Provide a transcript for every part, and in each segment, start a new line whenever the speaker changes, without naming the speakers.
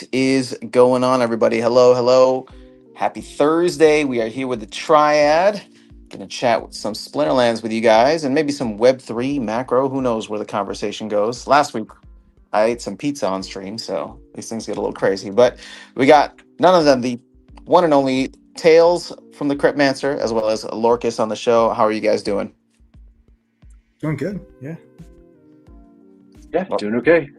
What is going on, everybody? Hello, hello. Happy Thursday. We are here with the Triad. Gonna chat with some Splinterlands with you guys and maybe some Web3 macro. Who knows where the conversation goes? Last week, I ate some pizza on stream, so these things get a little crazy. But we got none of them, the one and only Tails from the Cryptmancer, as well as Lorcas on the show. How are you guys doing?
Doing good. Yeah.
Yeah, doing okay.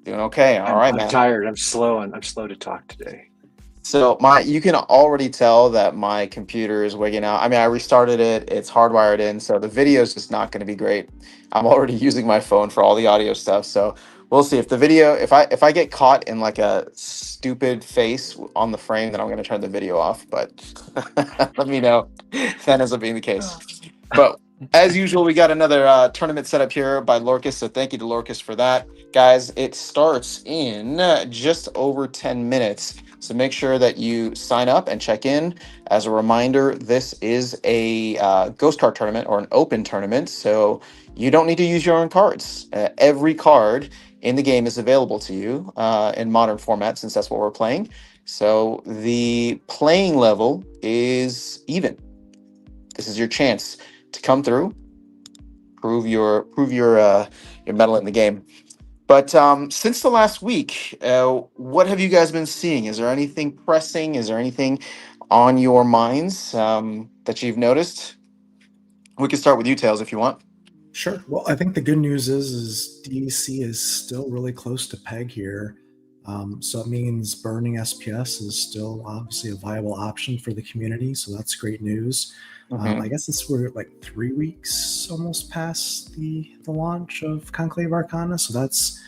Doing okay. All right,
I'm
man.
tired. I'm slow and I'm slow to talk today.
So you can already tell that my computer is wigging out. I mean, I restarted it. It's hardwired in, so the video is just not going to be great. I'm already using my phone for all the audio stuff, so we'll see if the video. If I get caught in like a stupid face on the frame, then I'm going to turn the video off. But let me know if that ends up being the case. But as usual, we got another tournament set up here by Lorcas, so thank you to Lorcas for that, guys. It starts in just over 10 minutes. So make sure that you sign up and check in. As a reminder, this is a ghost card tournament or an open tournament, so you don't need to use your own cards. Every card in the game is available to you in modern format, since that's what we're playing. So the playing level is even. This is your chance to come through, prove your mettle in the game. But since the last week, what have you guys been seeing? Is there anything pressing? Is there anything on your minds that you've noticed? We can start with you, Tails, if you want.
Sure. Well, I think the good news is DEC is still really close to peg here. So it means burning SPS is still obviously a viable option for the community. So that's great news.
Mhm.
I guess we're like 3 weeks almost past the launch of Conclave Arcana. So that's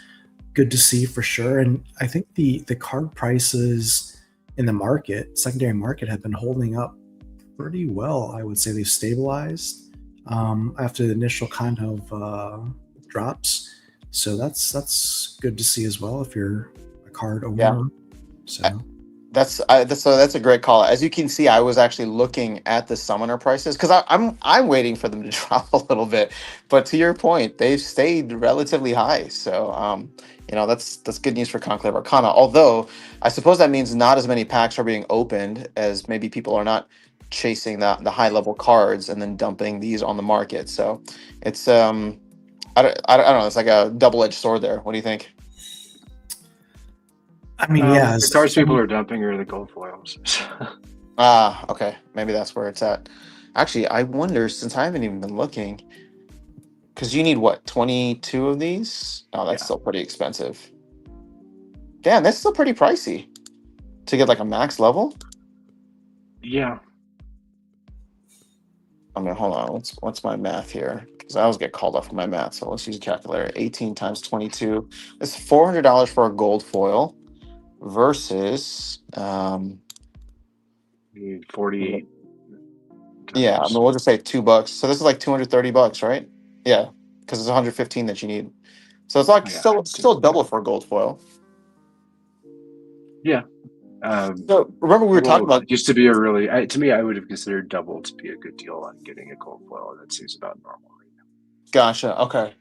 good to see for sure. And I think the card prices in the market, secondary market, have been holding up pretty well. I would say they've stabilized after the initial kind of drops. So that's good to see as well if you're a card
Yeah.
owner. So
That's a great call. As you can see, I was actually looking at the summoner prices because I'm waiting for them to drop a little bit. But to your point, they've stayed relatively high. So that's good news for Conclave Arcana. Although I suppose that means not as many packs are being opened, as maybe people are not chasing the high level cards and then dumping these on the market. So it's I don't know. It's like a double edged sword there. What do you think?
I mean, yeah,
The cards people are dumping are the gold foils.
Ah, okay. Maybe that's where it's at. Actually, I wonder, since I haven't even been looking, because you need what, 22 of these? Oh, that's
Yeah.
still pretty expensive. Damn, that's still pretty pricey to get like a max level.
Yeah.
I mean, hold on. What's my math here? Because I always get called off for my math. So let's use a calculator. 18 times 22. It's $400 for a gold foil versus
You need 48.
yeah, I mean, we'll just say $2. So this is like $230, right? Yeah, because it's 115 that you need. So it's like
Oh, yeah.
still double for a gold foil.
Yeah.
So remember we were talking about.
Used to be a really to me I would have considered double to be a good deal on getting a gold foil. That seems about normal right now.
Gotcha. Okay.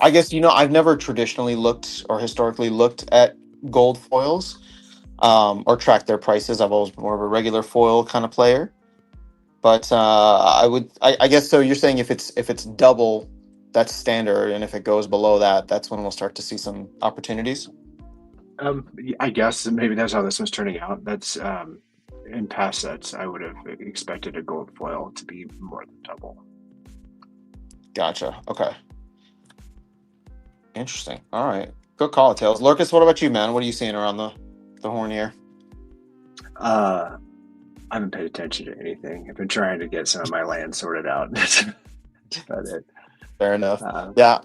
I guess I've never traditionally looked or historically looked at gold foils or tracked their prices. I've always been more of a regular foil kind of player. But I guess so. You're saying if it's double, that's standard, and if it goes below that, that's when we'll start to see some opportunities.
I guess maybe that's how this one's turning out. That's in past sets I would have expected a gold foil to be more than double.
Gotcha. Okay. Interesting. All right. Good call, Tails. Lurkus, what about you, man? What are you seeing around the horn here?
I haven't paid attention to anything. I've been trying to get some of my land sorted out. That's about it.
Fair enough. Yeah.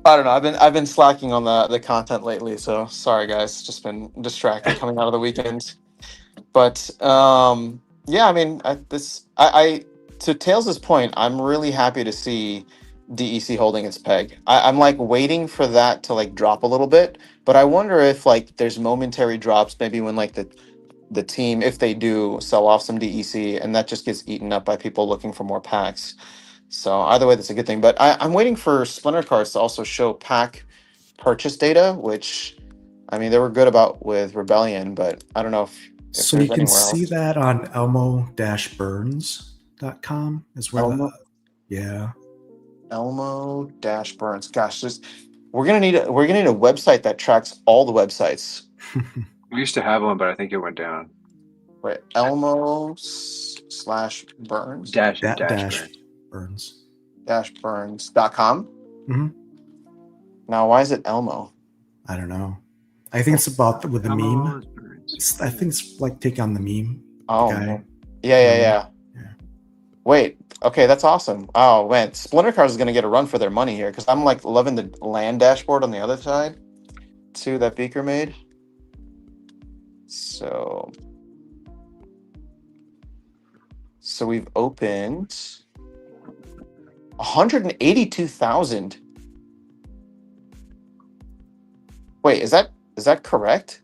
I don't know. I've been slacking on the content lately, so sorry guys. Just been distracted coming out of the weekend. But yeah, I mean, I to Tails' point, I'm really happy to see DEC holding its peg. I'm like waiting for that to like drop a little bit, but I wonder if like there's momentary drops, maybe when like the team, if they do sell off some DEC, and that just gets eaten up by people looking for more packs. So either way, that's a good thing. But I'm waiting for Splinter cards to also show pack purchase data, which I mean, they were good about with Rebellion, but I don't know if
So you
there's
can
anywhere
see
else.
that on elmo-burns.com is where the,
Elmo
yeah.
Elmo-Burns. Gosh, just we're gonna need a website that tracks all the websites.
We used to have one, but I think it went down.
Right, Elmo/Burns
That
Dash
dash
burns.
burns.
Burns.com.
Hmm.
Now, why is it Elmo?
I don't know. I think it's about with the meme.
Elmo's burns.
I think it's like take on the meme. The
Oh
guy.
man. Yeah.
Yeah.
Wait. Okay, that's awesome. Oh man, Splinter Cars is gonna get a run for their money here because I'm like loving the land dashboard on the other side too that Beaker made. So we've opened 182,000. Wait, is that correct?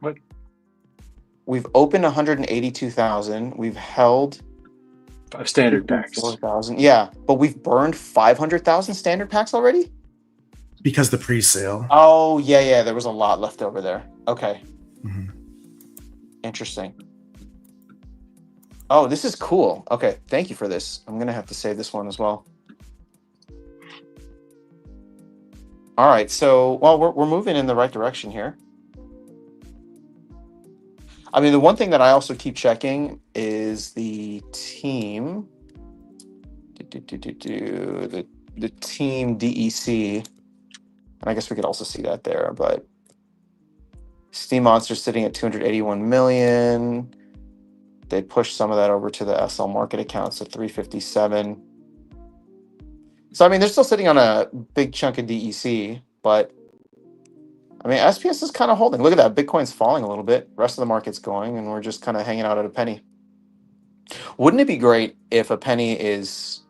What?
We've opened 182,000. We've held
Standard packs.
4,000. Yeah, but we've burned 500,000 standard packs already?
Because the pre-sale.
Oh, yeah, there was a lot left over there. Okay.
Mhm.
Interesting. Oh, this is cool. Okay, thank you for this. I'm going to have to save this one as well. All right, so, well, we're moving in the right direction here. I mean, the one thing that I also keep checking is the team. The team DEC. And I guess we could also see that there, but Steam Monster's sitting at 281 million. They pushed some of that over to the SL market accounts at 357. So, I mean, they're still sitting on a big chunk of DEC, but I mean, SPS is kind of holding. Look at that. Bitcoin's falling a little bit. Rest of the market's going, and we're just kind of hanging out at a penny. Wouldn't it be great if a penny is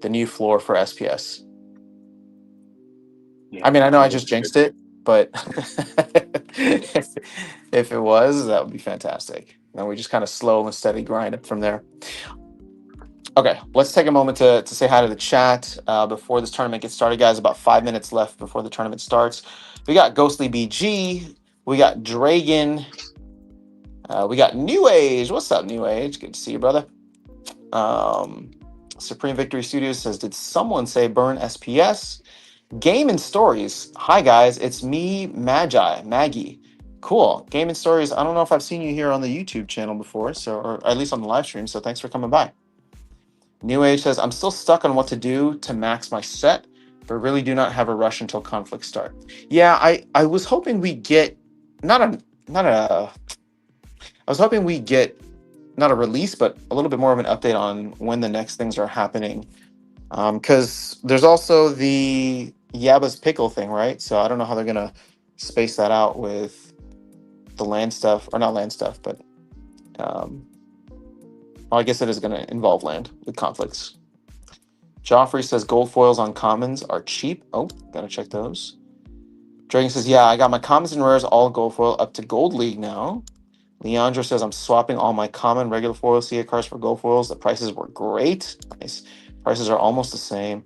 the new floor for SPS?
Yeah,
I mean, I know I just jinxed it, but if it was, that would be fantastic. And we just kind of slow and steady grind it from there. Okay, let's take a moment to say hi to the chat before this tournament gets started, guys. About 5 minutes left before the tournament starts. We got Ghostly BG, we got Dragon, we got New Age. What's up, New Age? Good to see you, brother. Supreme Victory Studios says, did someone say burn SPS? Game and Stories. Hi, guys. It's me, Maggie. Cool. Game and Stories. I don't know if I've seen you here on the YouTube channel before, or at least on the live stream, so thanks for coming by. New Age says, I'm still stuck on what to do to max my set, but really do not have a rush until conflicts start. Yeah, I was hoping we get I was hoping we get not a release, but a little bit more of an update on when the next things are happening. Because there's also the Yabba's Pickle thing, right? So I don't know how they're gonna space that out with the land stuff, or not land stuff, but well, I guess it is gonna involve land with conflicts. Joffrey says gold foils on commons are cheap. Oh, gotta check those. Dragon says, yeah, I got my commons and rares all gold foil up to gold league now. Leandro says, I'm swapping all my common regular foil CA cards for gold foils. The prices were great. Nice. Prices are almost the same.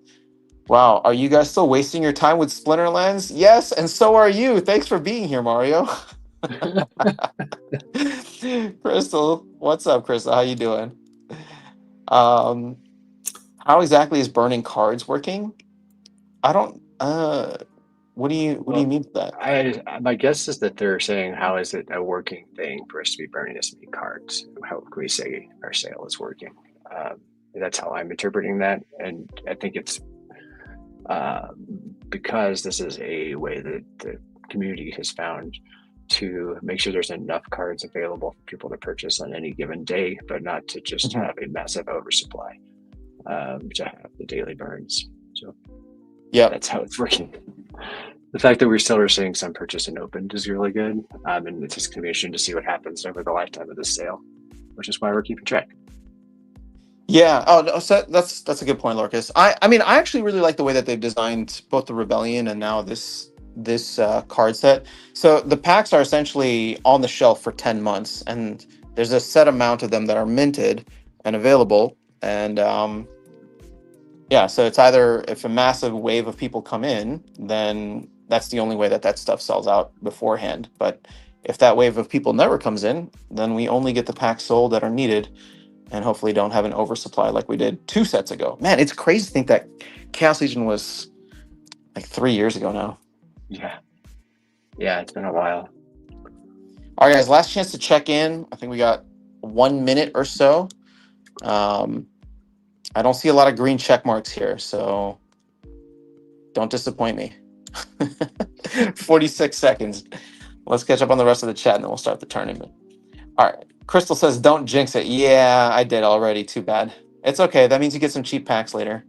Wow, are you guys still wasting your time with Splinterlands? Yes, and so are you. Thanks for being here, Mario. Crystal, what's up, Crystal? How you doing? How exactly is burning cards working? I don't. What do you mean by that?
My guess is that they're saying, how is it a working thing for us to be burning this many cards? How can we say our sale is working? That's how I'm interpreting that, and I think it's because this is a way that the community has found to make sure there's enough cards available for people to purchase on any given day, but not to just
Mhm.
have a massive oversupply to have the daily burns. So
Yeah,
that's how it's working. The fact that we're still seeing some purchase and opened is really good, and it's just going to be interesting to see what happens over the lifetime of this sale, which is why we're keeping track.
Yeah. Oh, no, so that's a good point, Lorcas. I mean, I actually really like the way that they've designed both the Rebellion and now this card set. So the packs are essentially on the shelf for 10 months, and there's a set amount of them that are minted and available. And yeah, so it's either if a massive wave of people come in, then that's the only way that stuff sells out beforehand. But if that wave of people never comes in, then we only get the packs sold that are needed, and hopefully don't have an oversupply like we did 2 sets ago. Man, it's crazy to think that Chaos Legion was like 3 years ago now.
Yeah. Yeah, it's been a while.
All right, guys, last chance to check in. I think we got 1 minute or so. I don't see a lot of green check marks here, so don't disappoint me. 46 seconds. Let's catch up on the rest of the chat and then we'll start the tournament. All right. Crystal says, don't jinx it. Yeah, I did already. Too bad. It's okay. That means you get some cheap packs later.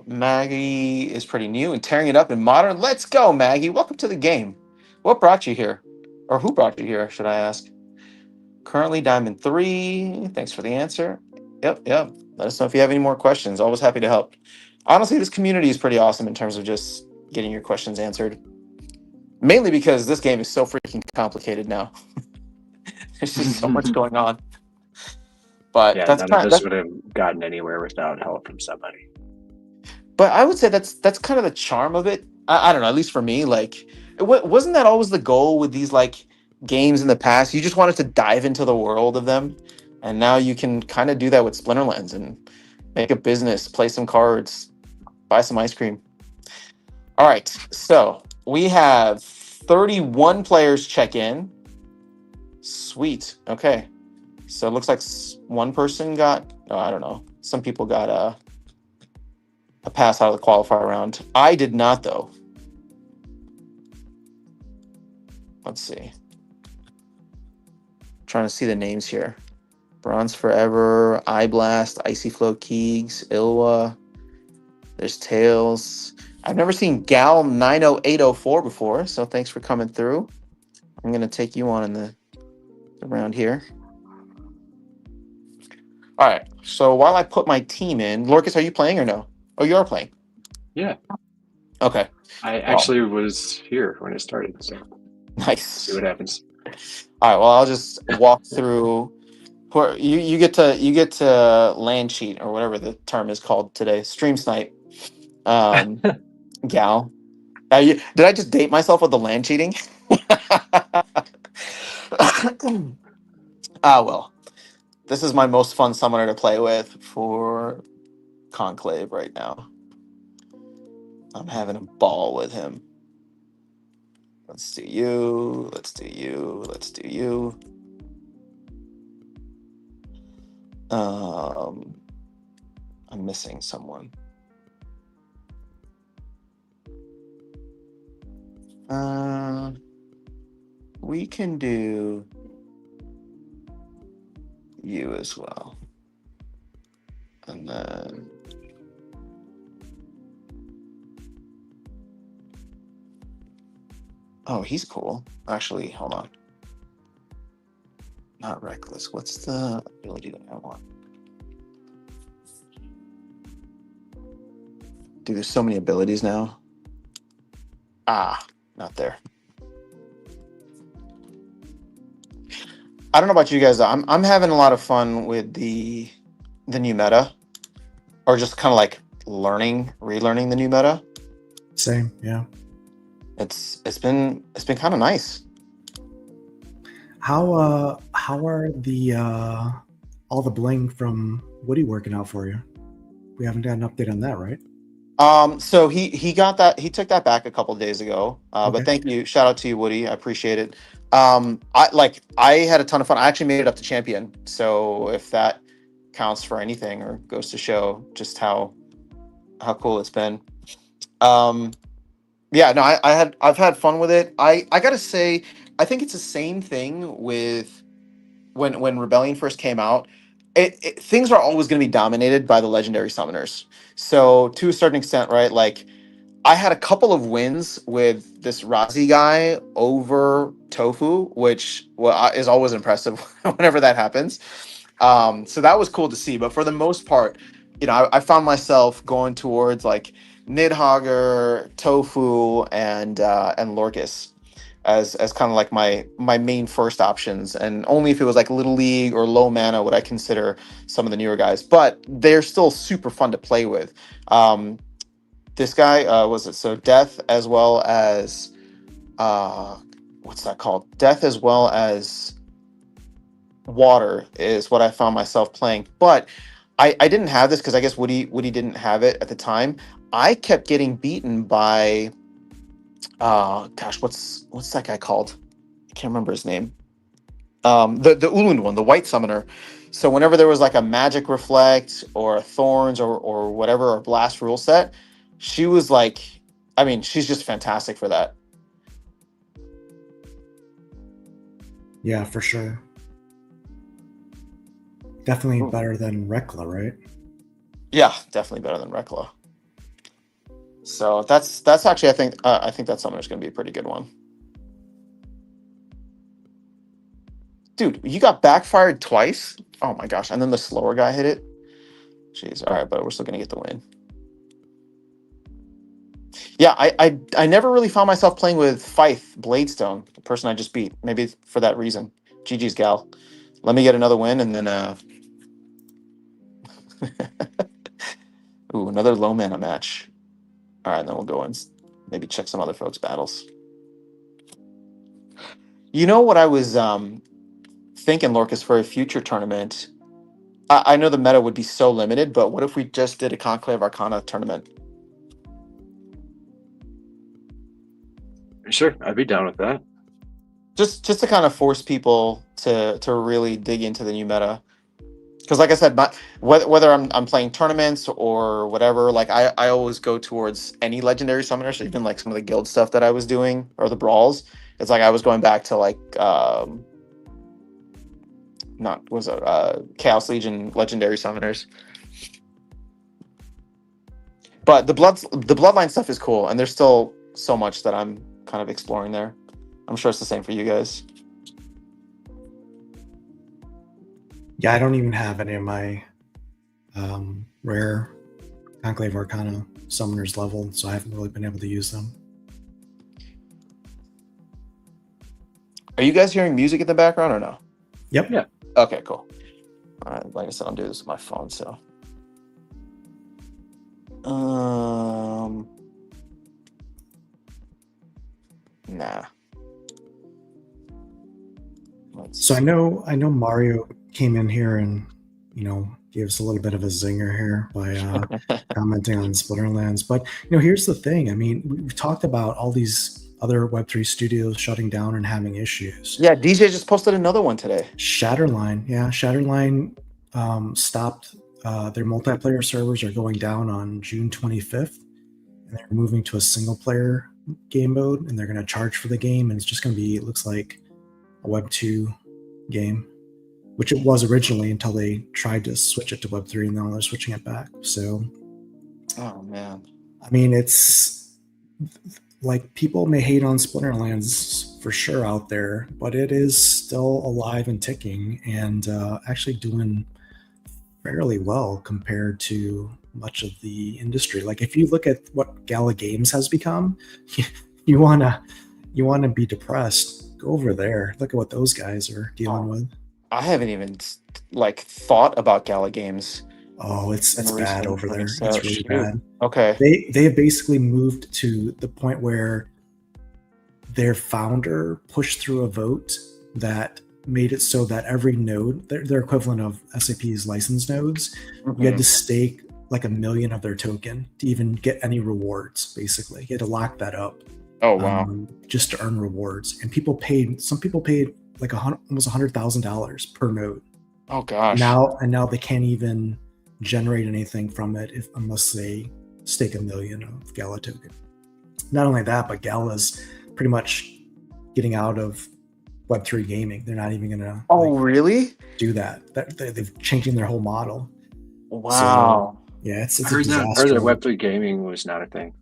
Maggie is pretty new and tearing it up in modern. Let's go, Maggie. Welcome to the game. What brought you here? Or who brought you here, should I ask? Currently Diamond 3. Thanks for the answer. Yep. Let us know if you have any more questions. Always happy to help. Honestly, this community is pretty awesome in terms of just getting your questions answered. Mainly because this game is so freaking complicated now. There's just so much going on. But
Yeah,
that's
none of
kind
this
of,
would have gotten anywhere without help from somebody.
but I would say that's kind of the charm of it. I don't know, at least for me, like wasn't that always the goal with these like games in the past? You just wanted to dive into the world of them, and now you can kind of do that with Splinterlands and make a business, play some cards, buy some ice cream. All right, so we have 31 players check in. Sweet. Okay. So it looks like one person got, oh, I don't know. Some people got a pass out of the qualifier round. I did not, though. Let's see. Trying to see the names here. Bronze Forever, Eye Blast, Icy Flow Keegs, Ilwa. There's Tails. I've never seen Gal 90804 before, so thanks for coming through. I'm going to take you on in the round here. All right. So while I put my team in, Lorcas, are you playing or no? Oh, you are playing.
Yeah.
Okay.
I actually was here when it started, so
Nice.
see what happens.
All right. Well, I'll just walk through. You get to land cheat or whatever the term is called today. Stream snipe. Gal. Did I just date myself with the land cheating? Well. This is my most fun summoner to play with for Conclave right now. I'm having a ball with him. Let's do you. Let's do you. Let's do you. I'm missing someone. We can do you as well. And then oh, he's cool. Actually, hold on. Not reckless. What's the ability that I want? Dude, there's so many abilities now. Not there. I don't know about you guys. I'm having a lot of fun with the new meta, or just kind of like relearning the new meta.
Same, yeah.
It's been kind of nice.
How are the all the bling from Woody working out for you? We haven't got an update on that, right?
So he got that, he took that back a couple of days ago.
Okay.
But thank you, shout out to you, Woody. I appreciate it. I had a ton of fun. I actually made it up to champion. So if that counts for anything or goes to show just how cool it's been. Yeah, no, I've had fun with it. I gotta say, I think it's the same thing with when Rebellion first came out. Things are always going to be dominated by the legendary summoners. So to a certain extent, right? Like I had a couple of wins with this Razi guy over Tofu, which is always impressive whenever that happens. So that was cool to see. But for the most part, I found myself going towards like Nidhogger, Tofu, and Lorcas as kind of like my main first options, and only if it was like little league or low mana would I consider some of the newer guys, but they're still super fun to play with. this guy was it so death as well as uh what's that called? Death as well as water is what I found myself playing. But I didn't have this because I guess Woody didn't have it at the time. I kept getting beaten by gosh, what's that guy called? I can't remember his name. The Ulund one, the white summoner. So whenever there was like a magic reflect or a thorns or whatever or blast rule set, she was like, I mean, she's just fantastic for that.
Yeah, for sure. Definitely
Ooh.
better than Rekla, right?
Yeah, definitely better than Rekla. So that's actually I think that summoner's going to be a pretty good one. Dude, you got backfired twice. Oh my gosh! And then the slower guy hit it. Jeez. All right, but we're still going to get the win. Yeah, I never really found myself playing with Fife Bladestone, the person I just beat. Maybe for that reason. GG's gal. Let me get another win and then ooh, another low mana match. All right, then we'll go and maybe check some other folks' battles. You know what I was thinking, Lorcas, for a future tournament? I know the meta would be so limited, but what if we just did a Conclave Arcana tournament?
Sure, I'd be down with that.
Just to kind of force people to really dig into the new meta. Because like I said, whether I'm playing tournaments or whatever, like I always go towards any legendary summoner. So even like some of the guild stuff that I was doing or the brawls, it's like I was going back to like not was it Chaos Legion legendary summoners. But the bloodline stuff is cool, and there's still so much that I'm kind of exploring there. I'm sure it's the same for you guys.
Yeah, I don't even have any of my rare Conclave Arcana summoners leveled, so I haven't really been able to use them.
Are you guys hearing music in the background or no?
Yep.
Yeah.
Okay, cool. All right, like I said, I'm doing this with my phone, so. Nah.
So I know Mario came in here and gave us a little bit of a zinger here by commenting on Splinterlands. But here's the thing. I mean, we've talked about all these other Web3 studios shutting down and having issues.
Yeah, DJ just posted another one today.
Shatterline stopped. Their multiplayer servers are going down on June 25th, and they're moving to a single player game mode, and they're going to charge for the game, and it's just going to be, it looks like, a Web 2 game, which it was originally until they tried to switch it to Web 3, and now they're switching it back. So,
oh man,
I mean, it's like people may hate on Splinterlands for sure out there, but it is still alive and ticking, and actually doing fairly well compared to much of the industry. Like if you look at what Gala Games has become, you wanna be depressed, go over there. Look at what those guys are dealing with.
I haven't even like thought about Gala Games.
Oh, it's bad over there.
So
it's really bad.
Okay.
They have basically moved to the point where their founder pushed through a vote that made it so that every node, their equivalent of SAP's license nodes, you had to stake like 1 million of their token to even get any rewards. Basically, you had to lock that up.
Oh wow!
Just to earn rewards, and some people paid like almost $100,000 per node.
Oh gosh!
Now they can't even generate anything from it unless they stake 1 million of Gala token. Not only that, but Gala's pretty much getting out of Web3 gaming. They're not even gonna.
Really?
Do that? They've changing their whole model.
Wow.
So, yeah, it's a
disaster.
I
heard that Web3 gaming was not a thing.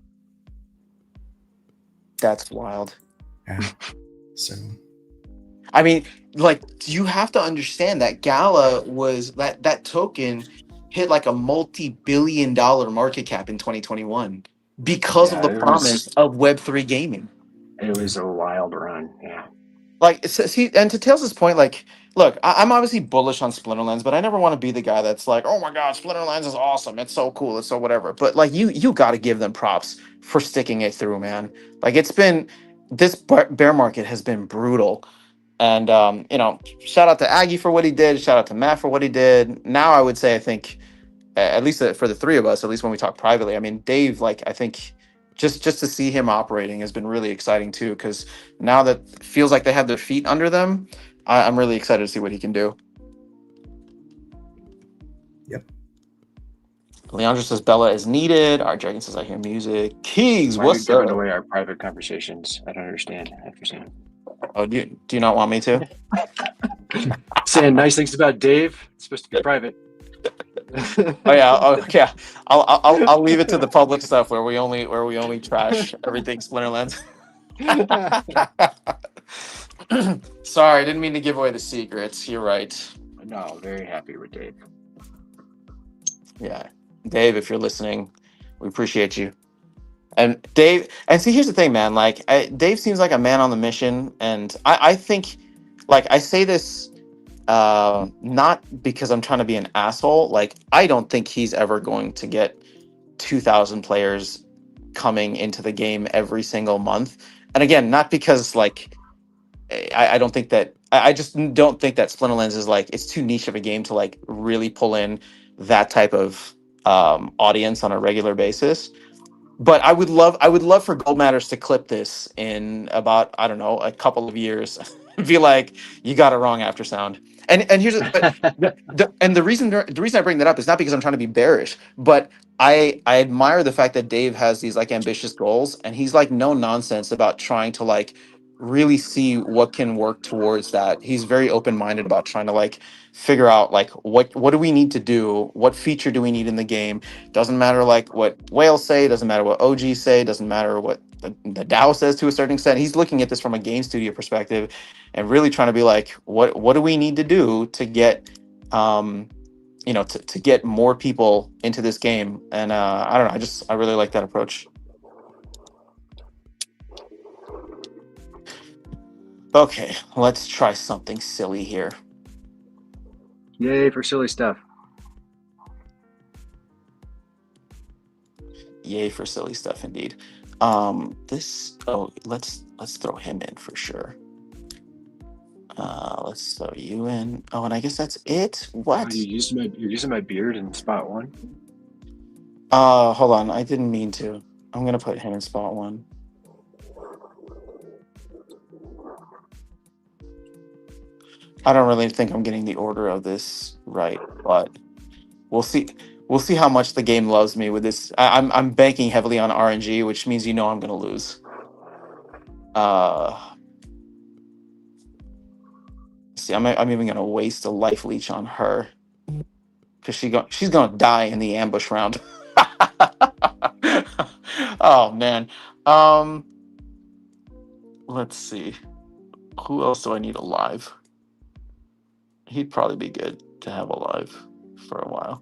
That's wild.
Yeah. So,
I mean, like, you have to understand that Gala was that token hit like a multi-billion-dollar market cap in 2021 because of the promise of Web3 gaming.
It was a wild run. Yeah.
Like, see, and to Tails' point, like, look, I'm obviously bullish on Splinterlands, but I never want to be the guy that's like, oh my god, Splinterlands is awesome, it's so cool, it's so whatever. But like you got to give them props for sticking it through, man. Like it's been this bear market has been brutal, and shout out to Aggie for what he did, shout out to Matt for what he did. Now I would say I think at least for the three of us, at least when we talk privately, I mean Dave, like I think just to see him operating has been really exciting too, because now that it feels like they have their feet under them, I'm really excited to see what he can do.
Yep.
Leandro says Bella is needed. Our Dragon says I hear music. Keys,
Why are you
what's
giving
up?
away our private conversations? I don't understand.
Oh, do you not want me to?
Saying nice things about Dave. It's supposed to be private.
Oh yeah, yeah. I'll leave it to the public stuff where we only trash everything Splinterlands. Sorry, I didn't mean to give away the secrets. You're right.
No, very happy with Dave.
Yeah, Dave, if you're listening, we appreciate you. And Dave, and see, here's the thing, man. Like, Dave seems like a man on the mission, and I think, like, I say this not because I'm trying to be an asshole. Like, I don't think he's ever going to get 2,000 players coming into the game every single month. And again, not because like I don't think that I just don't think that Splinterlands is like it's too niche of a game to like really pull in that type of audience on a regular basis. But I would love for Gold Matters to clip this in about, I don't know, a couple of years and be like, you got it wrong, After Sound. And here's but the reason I bring that up is not because I'm trying to be bearish, but I admire the fact that Dave has these like ambitious goals, and he's like no nonsense about trying to like really see what can work towards that. He's very open-minded about trying to like figure out like what do we need to do, what feature do we need in the game. Doesn't matter like what whales say, doesn't matter what OGs say, doesn't matter what the DAO says to a certain extent. He's looking at this from a game studio perspective and really trying to be like, what do we need to do to get to get more people into this game? And I don't know, I really like that approach. Okay, let's try something silly here.
Yay for silly stuff.
Yay for silly stuff indeed. Let's throw him in for sure. Let's throw you in. Oh, and I guess that's it. What?
Oh, you're using my beard in spot one?
Hold on. I didn't mean to. I'm gonna put him in spot one. I don't really think I'm getting the order of this right, but we'll see. We'll see how much the game loves me with this. I'm banking heavily on RNG, which means I'm gonna lose. See, I'm even gonna waste a life leech on her because she's gonna die in the ambush round. Oh man. Let's see. Who else do I need alive? He'd probably be good to have alive for a while.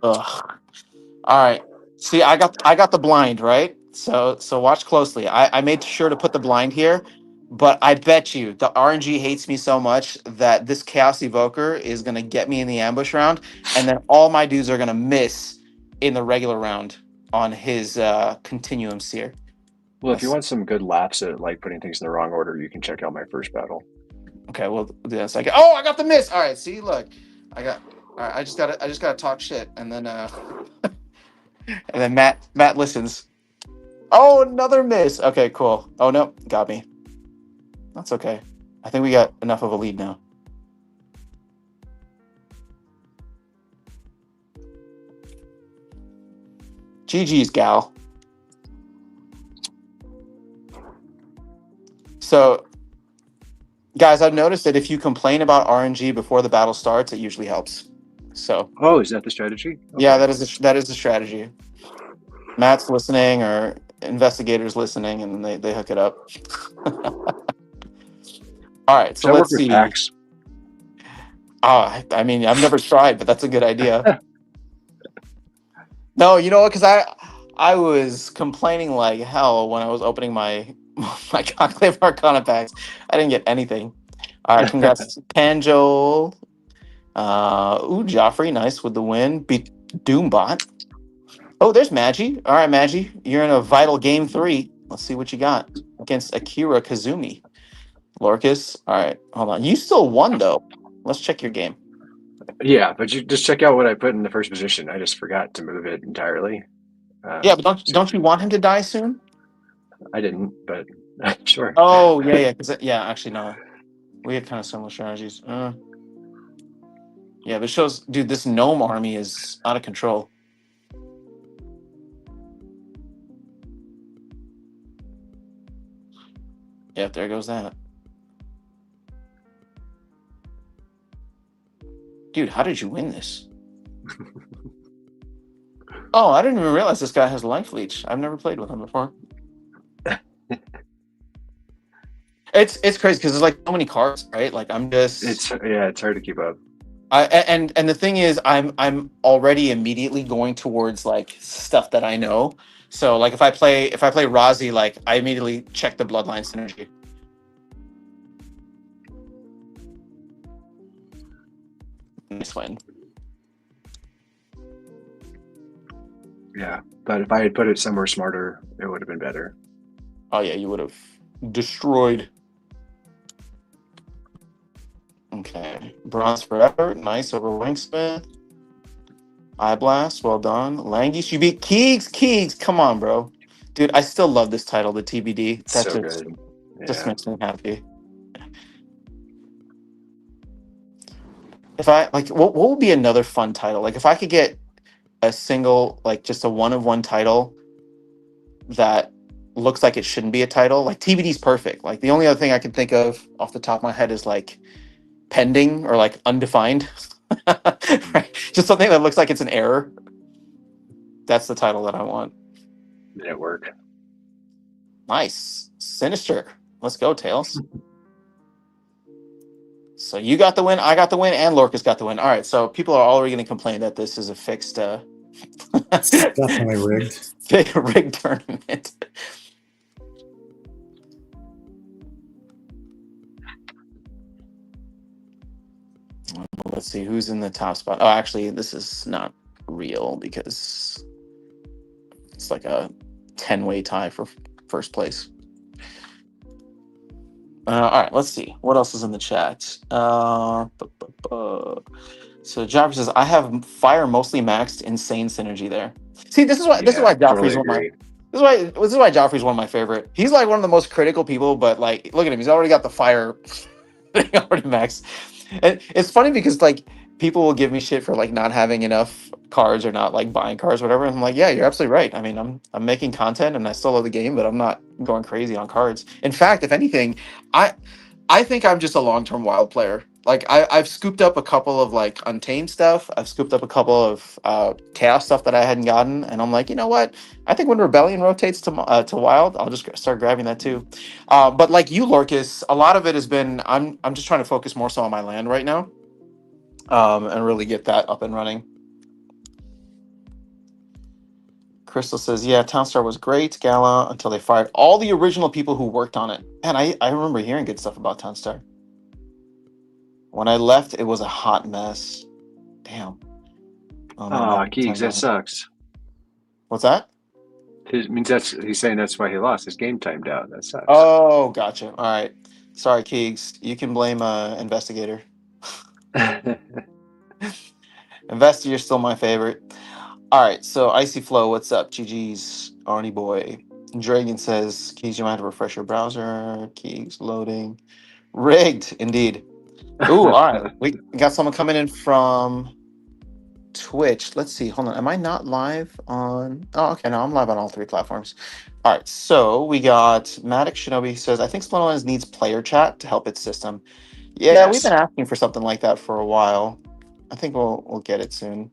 Ugh. All right. See, I got the blind, right? So watch closely. I made sure to put the blind here, but I bet you the RNG hates me so much that this Chaos Evoker is gonna get me in the ambush round, and then all my dudes are gonna miss in the regular round on his Continuum Seer.
Well, if you want some good laughs at like putting things in the wrong order, you can check out my first battle.
Okay, well do that in a second. Oh, I got the miss. All right, see, look, all right, I just gotta talk shit, and then and then Matt listens. Oh, another miss. Okay, cool. Oh no, got me. That's okay. I think we got enough of a lead now. GG's, gal. So, guys, I've noticed that if you complain about RNG before the battle starts, it usually helps. So.
Oh, is that the strategy?
Okay. Yeah, that is the strategy. Matt's listening, or investigators listening, and they hook it up. All right, so let's see.
Hacks?
I mean, I've never tried, but that's a good idea. No, you know what? Because I was complaining like hell when I was opening my my Conclave Arcana packs. I didn't get anything. All right, congrats, Panjo. Joffrey, nice with the win. Beat Doombot. Oh, there's Magi. All right, Magi, you're in a vital game 3. Let's see what you got against Akira Kazumi. Lorcas. All right, hold on. You still won though. Let's check your game.
Yeah, but you just check out what I put in the first position. I just forgot to move it entirely.
Yeah, but don't
So
don't you want him to die soon?
I didn't, but sure.
Oh yeah, yeah, because yeah, actually no, we had kind of similar strategies. Yeah, but it shows, dude, this gnome army is out of control. Yeah, there goes that. Dude, how did you win this? Oh, I didn't even realize this guy has life leech. I've never played with him before. It's crazy because there's like so many cards, right? Like I'm just
It's hard to keep up.
and the thing is I'm already immediately going towards like stuff that I know. So like if I play Razi, like I immediately check the bloodline synergy. Nice win.
Yeah, but if I had put it somewhere smarter, it would have been better.
Oh yeah, you would have destroyed. Okay. Bronze Forever. Nice over Wingsmith. Eye Blast. Well done. Langish. You beat Keegs. Keegs. Come on, bro. Dude, I still love this title, the TBD.
It's
That
so
just,
good.
just
Yeah.
makes me happy. If I like what would be another fun title? Like if I could get a single, like just a one of one title that looks like it shouldn't be a title, like TBD's perfect. Like the only other thing I can think of off the top of my head is like pending or like undefined. Right? Just something that looks like it's an error. That's the title that I want.
Did it work?
Nice. Sinister. Let's go, Tails. So you got the win, I got the win, and Lorcas got the win. All right, so people are already going to complain that this is a fixed
It's definitely rigged.
rigged tournament. Let's see who's in the top spot. Oh, actually, this is not real because it's like a 10-way tie for first place. All right, let's see what else is in the chat. So Joffrey says, "I have fire mostly maxed, insane synergy there." See, this is why Joffrey's
Totally
one of my
agree.
this is why Joffrey's one of my favorite. He's like one of the most critical people, but like, look at him. He's already got the fire thing already maxed. And it's funny because like people will give me shit for like not having enough cards or not like buying cards, or whatever. And I'm like, yeah, you're absolutely right. I mean, I'm making content and I still love the game, but I'm not going crazy on cards. In fact, if anything, I I think I'm just a long term wild player. Like I've scooped up a couple of like Untamed stuff. I've scooped up a couple of Chaos stuff that I hadn't gotten, and I'm like, you know what? I think when Rebellion rotates to Wild, I'll just start grabbing that too. But like you, Lorcas, a lot of it has been I'm just trying to focus more so on my land right now, and really get that up and running. Crystal says, yeah, Townstar was great, Gala, until they fired all the original people who worked on it. And I remember hearing good stuff about Townstar. When I left, it was a hot mess. Damn. Oh, man,
Ah,
that
Keegs, that sucks.
What's that?
It means he's saying that's why he lost. His game timed out. That sucks.
Oh, gotcha. All right. Sorry, Keegs. You can blame Investigator. Investor, you're still my favorite. All right, so Icy Flow, what's up? GG's, Arnie Boy. Dragon says, Keegs, you might have to refresh your browser. Keegs loading. Rigged, indeed. Ooh, all right. We got someone coming in from Twitch. Let's see. Hold on. Am I not live on? Oh, okay. No, I'm live on all 3 platforms. All right. So we got Maddox Shinobi says, I think Splinterlands needs player chat to help its system. Yeah, we've
Yes.
been asking for something like that for a while. I think we'll get it soon.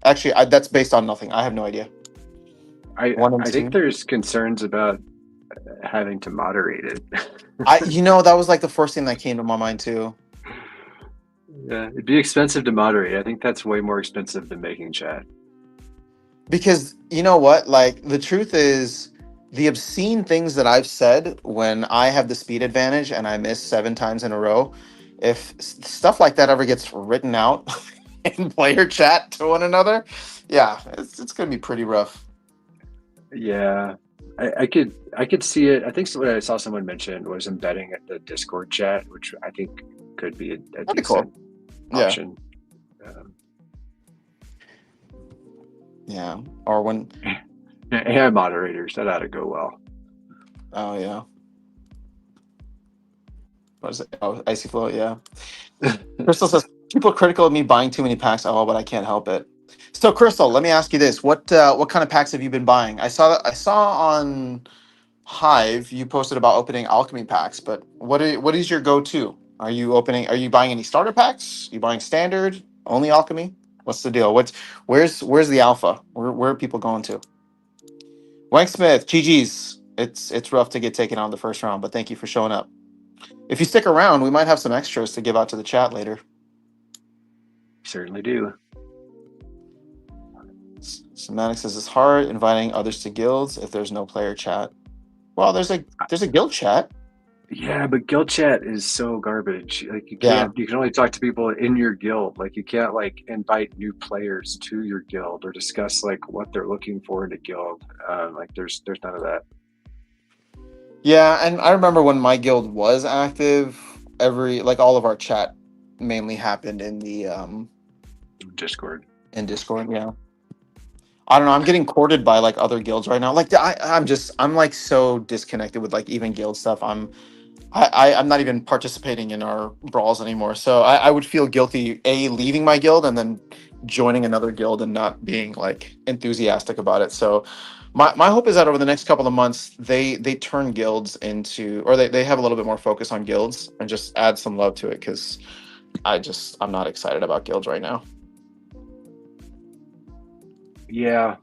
Actually, that's based on nothing. I have no idea.
I think there's concerns about having to moderate it.
That was like the first thing that came to my mind too.
Yeah, it'd be expensive to moderate. I think that's way more expensive than making chat.
Because you know what? Like the truth is, the obscene things that I've said when I have the speed advantage and I miss 7 times in a row, if stuff like that ever gets written out in player chat to one another, yeah, it's gonna be pretty rough.
Yeah, I could see it. I think what I saw someone mention was embedding the Discord chat, which I think could be a
That'd be cool.
decent
Yeah,
option. Um,
yeah. Or when,
AI moderators, that ought to go well.
oh yeah, what is it? Oh, icy flow. Yeah. Crystal says people are critical of me buying too many packs. Oh, but I can't help it. So, Crystal, let me ask you this: what kind of packs have you been buying? I saw on Hive you posted about opening alchemy packs, but what is your go to? Are you opening? Are you buying any starter packs? Are you buying standard only alchemy? What's the deal? Where's the alpha? Where are people going to? Wank Smith, GG's. It's rough to get taken out in the first round, but thank you for showing up. If you stick around, we might have some extras to give out to the chat later.
Certainly do.
Semantic says it's hard inviting others to guilds if there's no player chat. Well, there's a guild chat.
Yeah, but guild chat is so garbage. Like you
Yeah.
can't, you can only talk to people in your guild. Like you can't like invite new players to your guild or discuss like what they're looking for in a guild. Like there's none of that.
Yeah, and I remember when my guild was active, every like all of our chat mainly happened in the
Discord.
in Discord, yeah. I don't know, I'm getting courted by like other guilds right now. Like I'm like so disconnected with like even guild stuff. I'm not even participating in our brawls anymore. So I would feel guilty leaving my guild and then joining another guild and not being like enthusiastic about it. So my hope is that over the next couple of months they turn guilds into or they have a little bit more focus on guilds and just add some love to it because I'm not excited about guilds right now.
Yeah,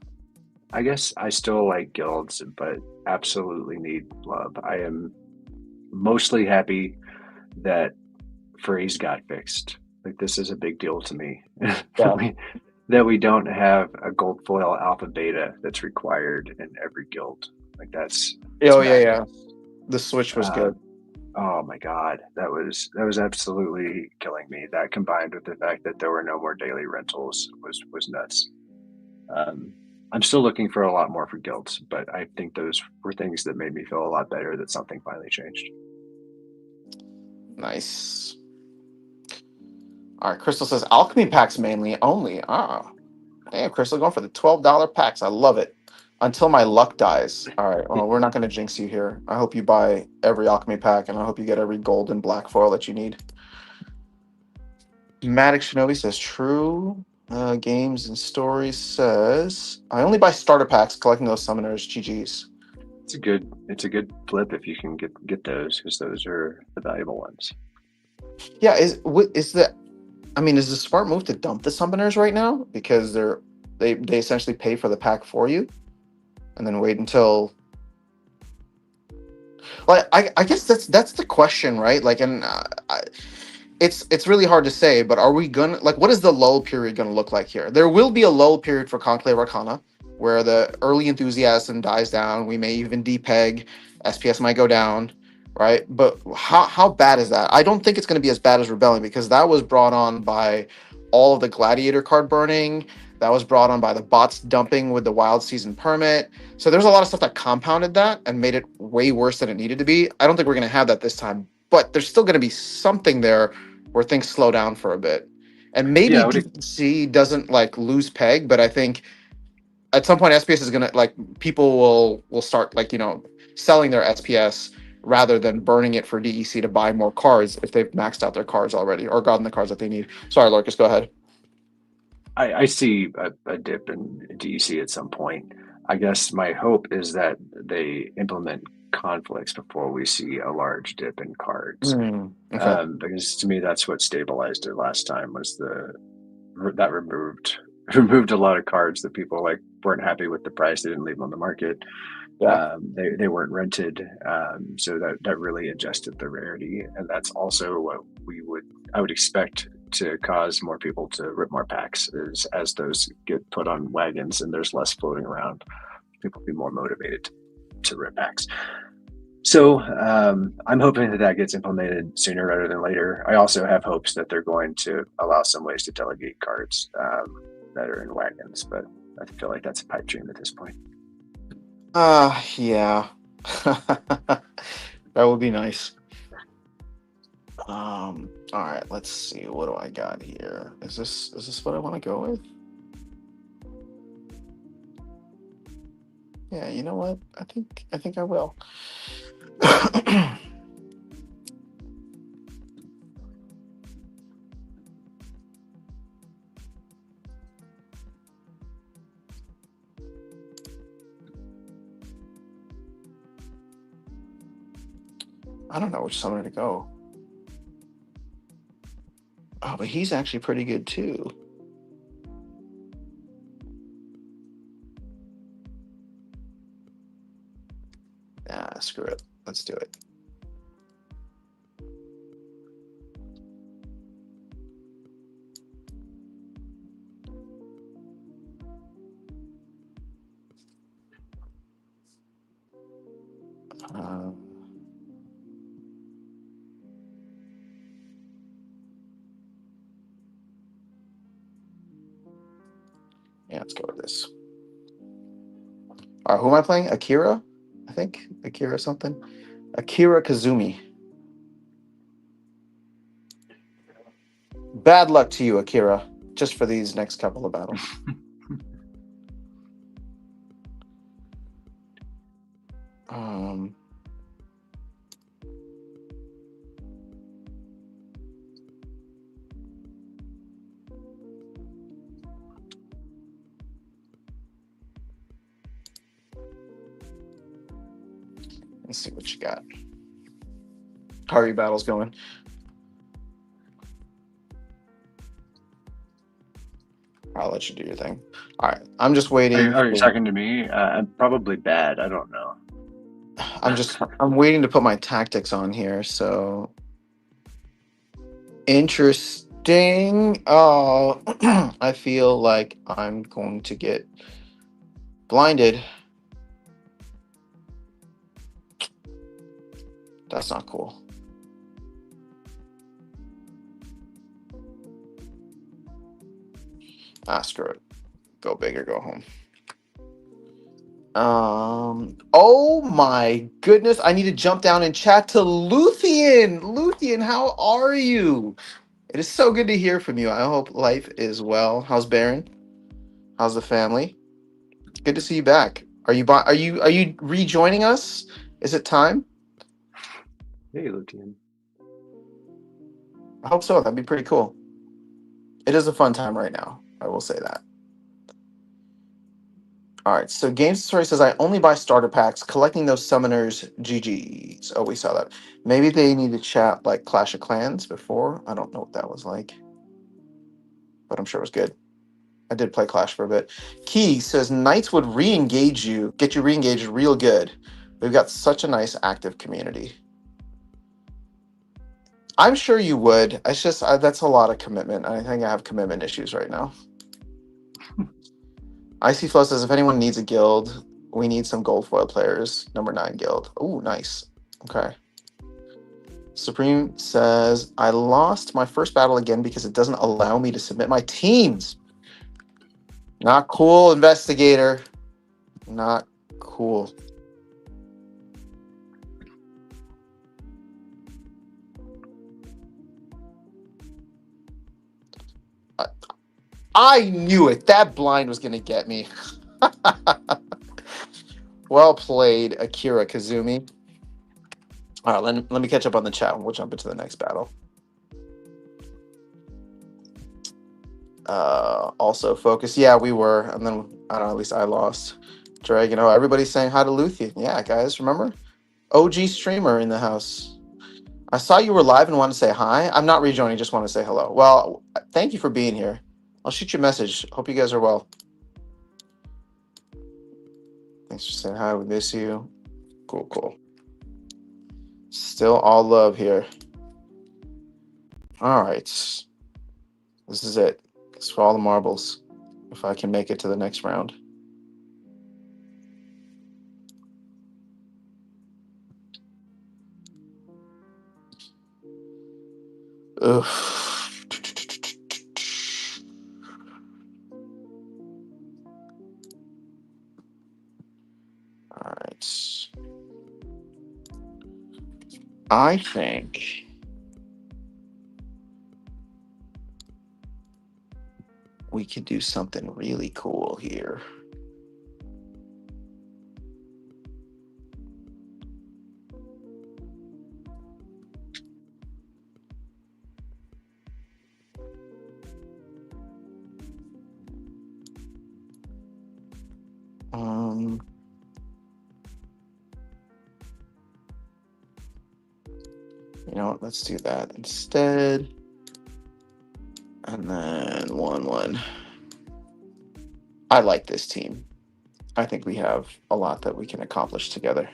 I guess I still like guilds, but absolutely need love. I am mostly happy that phrase got fixed. Like this is a big deal to me.
Yeah.
That we don't have a gold foil alpha beta that's required in every guild. Like that's
Oh yeah, yeah.
madness.
The switch was
Uh,
good.
oh my god, that was absolutely killing me. That combined with the fact that there were no more daily rentals was nuts. Um, I'm still looking for a lot more for guilds, but I think those were things that made me feel a lot better that something finally changed.
Nice. All right, Crystal says alchemy packs mainly only. Ah, damn, Crystal going for the $12 packs. I love it. Until my luck dies. All right. Well, we're not going to jinx you here. I hope you buy every alchemy pack, and I hope you get every gold and black foil that you need. Matic Shinobi says true. Games and Stories says I only buy starter packs, collecting those summoners. GG's.
It's a good flip if you can get those because those are the valuable ones.
Yeah. Is the I mean, is the smart move to dump the summoners right now because they essentially pay for the pack for you, and then wait until like I guess that's the question, right? Like, and it's really hard to say, but are we gonna like what is the lull period gonna look like here? There will be a lull period for Conclave Arcana where the early enthusiasm dies down. We may even depeg, SPS might go down, right? But how bad is that? I don't think it's gonna be as bad as Rebellion because that was brought on by all of the Gladiator card burning. That was brought on by the bots dumping with the wild season permit. So there's a lot of stuff that compounded that and made it way worse than it needed to be. I don't think we're gonna have that this time, but there's still gonna be something there where things slow down for a bit. And maybe
Yeah,
DTC doesn't like lose peg, but I think at some point SPS is gonna like people will start like selling their SPS rather than burning it for DEC to buy more cards if they've maxed out their cards already or gotten the cards that they need. Sorry, Larkus, go ahead.
I see a dip in DEC at some point. I guess my hope is that they implement conflicts before we see a large dip in cards.
Okay.
Because to me, that's what stabilized it last time was that removed a lot of cards that people like weren't happy with the price. They didn't leave them on the market.
Yeah.
They weren't rented, so that really adjusted the rarity, and that's also what I would expect to cause more people to rip more packs is as those get put on wagons and there's less floating around, people will be more motivated to rip packs. So I'm hoping that that gets implemented sooner rather than later. I also have hopes that they're going to allow some ways to delegate cards that are in wagons, but I feel like that's a pipe dream at this point.
Yeah. That would be nice. All right, let's see. What do I got here? Is this what I want to go with? Yeah, you know what? I think I will. I don't know which summoner to go. Oh, but he's actually pretty good too. Nah, screw it. Let's do it. Uh, yeah, let's go with this. All right, who am I playing? Akira? I think Akira something. Akira Kazumi. Bad luck to you, Akira. Just for these next couple of battles. Um. Let's see what you got. How are your battles going? I'll let you do your thing. All right, I'm just waiting.
Are you talking to me? I'm probably bad. I don't know.
I'm waiting to put my tactics on here. So interesting. Oh, I feel like I'm going to get blinded. That's not cool. Screw it. Go big or go home. Oh my goodness. I need to jump down and chat to Luthien. Luthien, how are you? It is so good to hear from you. I hope life is well. How's Baron? How's the family? Good to see you back. Are you rejoining us? Is it time?
Hey, Lucian.
I hope so. That'd be pretty cool. It is a fun time right now. I will say that. All right. So Games Story says I only buy starter packs. Collecting those summoners, GGs. Oh, we saw that. Maybe they need to chat like Clash of Clans before. I don't know what that was like, but I'm sure it was good. I did play Clash for a bit. Key says Knights would re-engage you, get you re-engaged real good. We've got such a nice active community. I'm sure you would. It's just that's a lot of commitment. I think I have commitment issues right now. Icy Flow says if anyone needs a guild, we need some gold foil players. Number 9 guild. Ooh, nice. Okay. Supreme says I lost my first battle again because it doesn't allow me to submit my teams. Not cool, investigator. Not cool. I knew it. That blind was going to get me. Well played, Akira Kazumi. All right, let me catch up on the chat and we'll jump into the next battle. Also, focus. Yeah, we were. And then, I don't know, at least I lost. Dragon. Oh, everybody's saying hi to Luthien. Yeah, guys, remember? OG streamer in the house. I saw you were live and wanted to say hi. I'm not rejoining, just want to say hello. Well, thank you for being here. I'll shoot you a message. Hope you guys are well. Thanks for saying hi. We miss you. Cool, cool. Still all love here. All right. This is it. It's for all the marbles. If I can make it to the next round. Ugh. All right. I think we could do something really cool here. Um, you know what? Let's do that instead. And then 1-1. I like this team. I think we have a lot that we can accomplish together.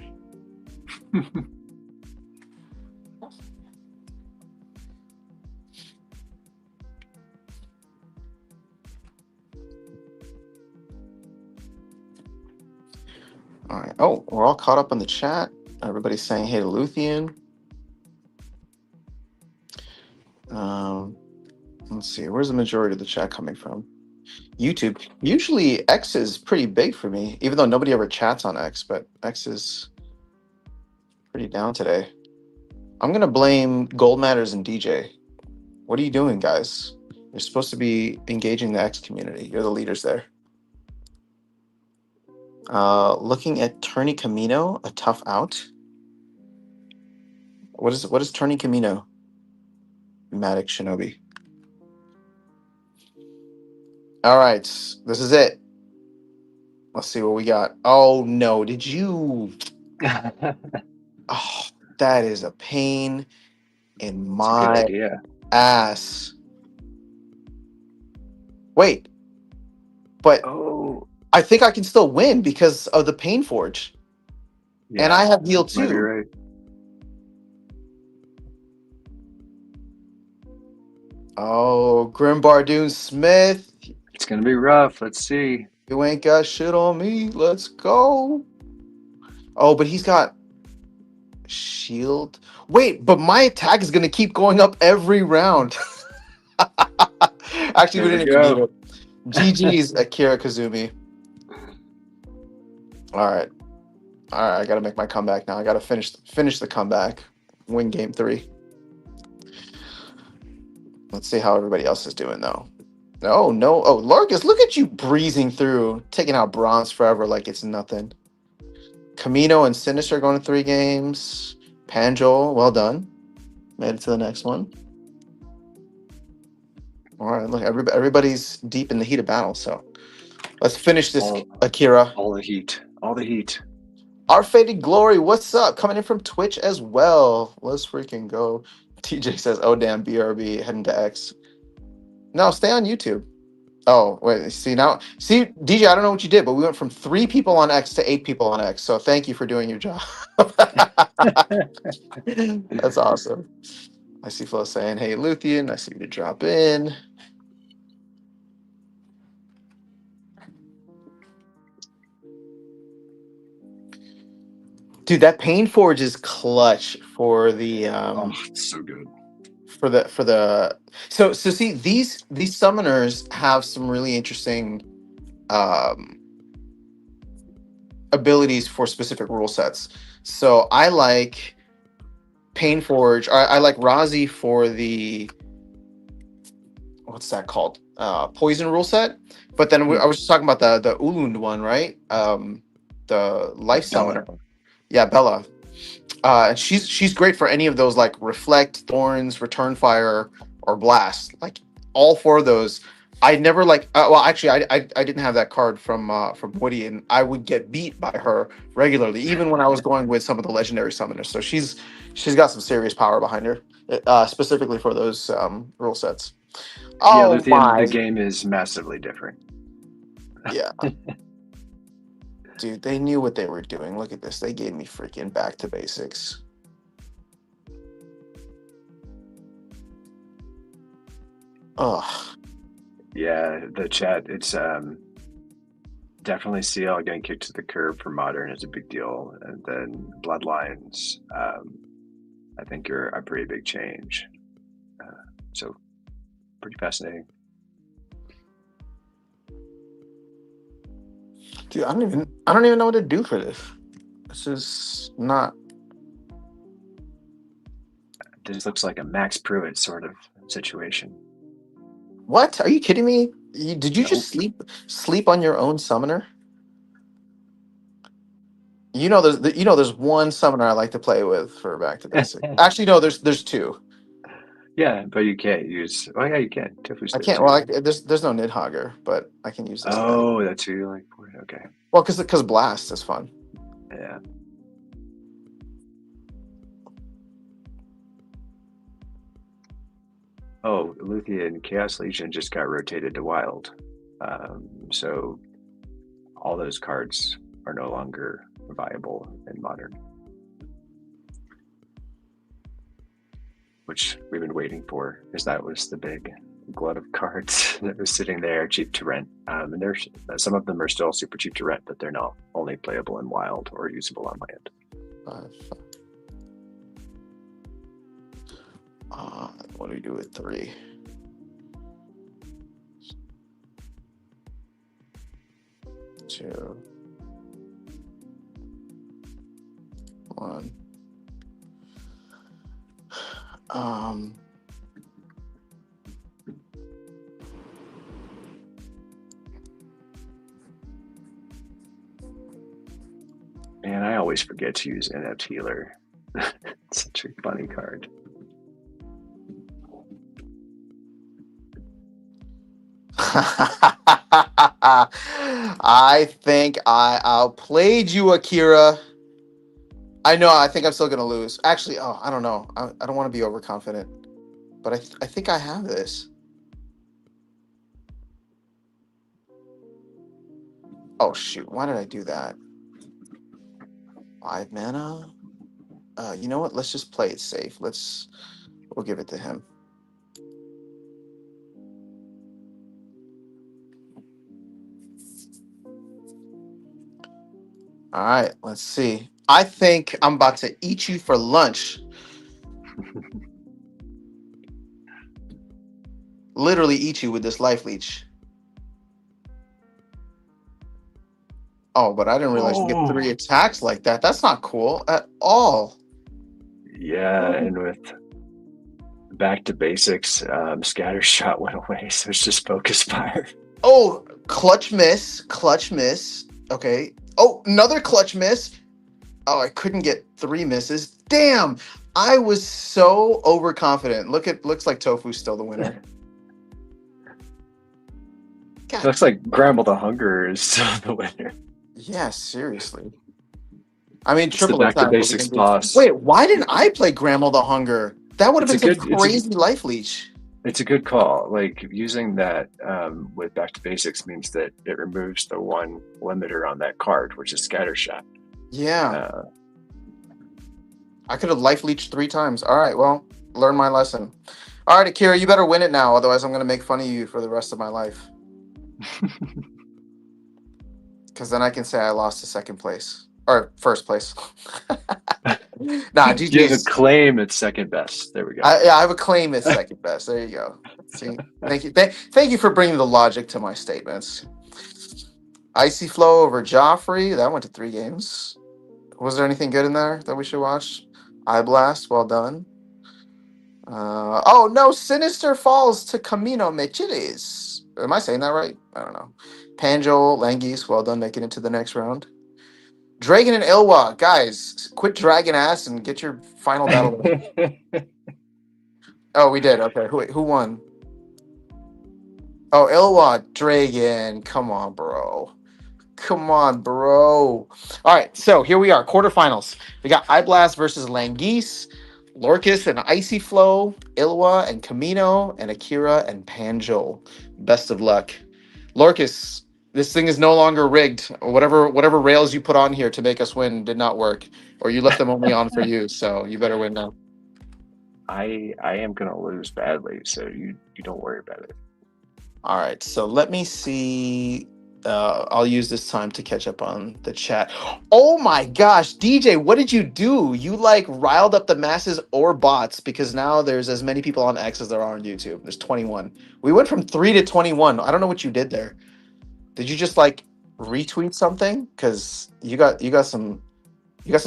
All right. Oh, we're all caught up on the chat. Everybody's saying hey to Luthien. Let's see. Where's the majority of the chat coming from? YouTube. Usually X is pretty big for me, even though nobody ever chats on X, but X is pretty down today. I'm going to blame Gold Matters and DJ. What are you doing, guys? You're supposed to be engaging the X community. You're the leaders there. Looking at Tourney Camino, a tough out. What is Tourney Camino? Matic Shinobi. All right, this is it. Let's see what we got. Oh no, did you? Oh, that is a pain in
It's a good
my
idea.
ass. Wait, but
Oh,
I think I can still win because of the Pain Forge, and I
yeah,
have heal
might be
too.
right.
Oh, Grim Bardoon Smith,
It's gonna be rough. Let's see.
you ain't got shit on me. Let's go. Oh, but he's got shield. Wait, but my attack is gonna keep going up every round. Actually, we
There we
didn't even need
go.
it. GG's Akira Kazumi. All right. All right, I got to make my comeback now. I got to finish the comeback. Win game 3. Let's see how everybody else is doing though. Oh no. Oh, Largus, look at you breezing through, taking out bronze forever like it's nothing. Camino and Sinister going to 3 games. Panjol, well done. Made it to the next one. All right, look, everybody's deep in the heat of battle, so let's finish this,
All,
Akira.
all the heat. All the heat.
Our Faded Glory, what's up? Coming in from Twitch as well. Let's freaking go. TJ says, oh, damn, BRB, heading to X. No, stay on YouTube. Oh, wait, see, now, see, DJ, I don't know what you did, but we went from 3 people on X to 8 people on X, so thank you for doing your job. That's awesome. I see Flo saying, hey, Luthien, I see you to drop in. Dude, that Pain Forge is clutch for the
Oh, it's so good.
so see these summoners have some really interesting um abilities for specific rule sets. So I like Pain Forge, or I like Razi for the what's that called? Poison rule set. But then I was just talking about the Ulund one, right? The life
Bella.
summoner. Yeah, Bella. And she's great for any of those like Reflect, Thorns, Return Fire, or Blast. Like all 4 of those. I never like. Well, actually, I didn't have that card from Woody, and I would get beat by her regularly, even when I was going with some of the legendary summoners. So she's got some serious power behind her, specifically for those rule sets.
Yeah,
Oh
Luthien,
my,
the game is massively different.
yeah, dude, they knew what they were doing. Look at this. They gave me freaking back to basics. Ugh.
Yeah, the chat. It's definitely CL getting kicked to the curb for modern is a big deal, and then Bloodlines. I think are a pretty big change. So pretty fascinating.
Dude, I don't even know what to do for this. This is not.
This looks like a Max Pruitt sort of situation.
What? Are you kidding me? Did you just
Nope.
sleep on your own summoner? There's one summoner I like to play with for back to basic. Actually, no, there's two.
Yeah, but you can't use. Oh yeah, you can. Tofu's
I
there
can't. Well,
too.
there's no Nidhogger, but I can use this guy.
Oh, that's who you like for it. Okay.
Well, because blast is fun.
Yeah. Oh, Luthien Chaos Legion just got rotated to Wild. So all those cards are no longer viable in Modern, which we've been waiting for, because that was the big glut of cards that was sitting there cheap to rent. And there's some of them are still super cheap to rent, but they're not only playable in Wild or usable on land.
What do we do with 3? Two, 1.
And I always forget to use Inept Healer. Such a funny card.
I think I outplayed you, Akira. I know. I think I'm still gonna lose. Actually, I don't know. I don't want to be overconfident, but I think I have this. Oh shoot! Why did I do that? 5 mana. You know what? Let's just play it safe. We'll give it to him. All right. Let's see. I think I'm about to eat you for lunch. Literally eat you with this life leech. Oh, but I didn't realize you get 3 attacks like that. That's not cool at all.
Yeah, and with back to basics, Scatter Shot went away, so it's just Focus Fire.
Oh, clutch miss. Clutch miss. Okay. Oh, another clutch miss. Oh, I couldn't get 3 misses. Damn. I was so overconfident. Looks like Tofu's still the winner. God.
Looks like Gramble the Hunger is still the winner.
Yeah, seriously. I mean,
It's the
triple
back to
attack.
basics boss.
Wait, why didn't I play Grammel the Hunger? That would have
It's
been
a
some
good.
crazy life leech.
It's a good call. Like using that with back to basics means that it removes the one limiter on that card, which is Scatter Shot.
Yeah. I could have life leeched 3 times. All right, well, learn my lesson. All right, Akira, you better win it now. Otherwise, I'm going to make fun of you for the rest of my life. Because then I can say I lost to second place. Or first place. Nah,
You have a
GG's.
claim at second best. There we go.
I have a claim at second best. There you go. See, thank you. Thank you for bringing the logic to my statements. Icy Flow over Joffrey. That went to 3 games. Was there anything good in there that we should watch? Eye Blast. Well done. Oh no! Sinister Falls to Camino Mechiles. Am I saying that right? I don't know. Panjo Langis. Well done, making it to the next round. Dragon and Ilwa, guys, quit dragging ass and get your final battle. Oh, we did. Okay, who won? Oh, Ilwa, Dragon. Come on, bro. Come on, bro. All right, so here we are, quarterfinals. We got Eyeblast versus Langis, Lorcus and Icy Flow, Ilwa and Camino, and Akira and Panjo. Best of luck. Lorcus, this thing is no longer rigged. Whatever rails you put on here to make us win did not work, or you left them only on for you, so you better win now.
I am gonna lose badly, so you don't worry about it.
All right, so let me see. I'll use this time to catch up on the chat. Oh my gosh, DJ, what did you do? You like riled up the masses or bots because now there's as many people on X as there are on YouTube. There's 21. We went from 3 to 21. I don't know what you did there. Did you just like retweet something? Because you got some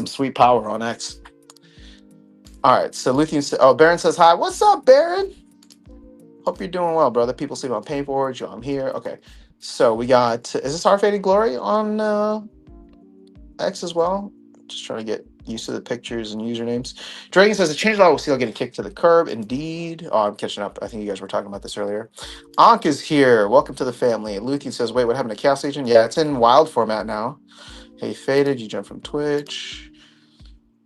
sweet power on X. All right, so Luthien. Oh, Baron says hi. What's up, Baron? Hope you're doing well, brother. People sleep on paintboard. Yo, I'm here. Okay. So we got, is this Our Faded Glory on X as well? Just trying to get used to the pictures and usernames. Dragon says, a change law will see getting kicked to the curb. Indeed. Oh, I'm catching up. I think you guys were talking about this earlier. Ankh is here. Welcome to the family. Luthien says, wait, what happened to Chaos Legion? Yeah, it's in wild format now. Hey, Faded, you jumped from Twitch.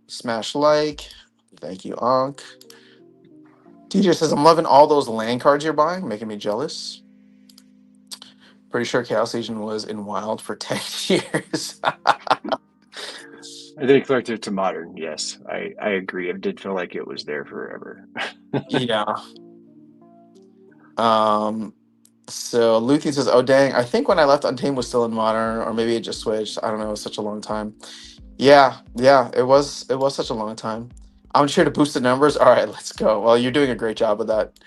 Smash like. Thank you, Ankh. DJ says, I'm loving all those land cards you're buying, making me jealous. Pretty sure Chaos Legion was in Wild for 10 years.
I think collective to modern, yes, I agree. It did feel like it was there forever.
Yeah. Um, so Luthien says, oh dang, I think when I left Untamed was still in Modern, or maybe it just switched. I don't know, it was such a long time. Yeah, it was such a long time. I'm just here to boost the numbers. All right, let's go. Well, you're doing a great job with that.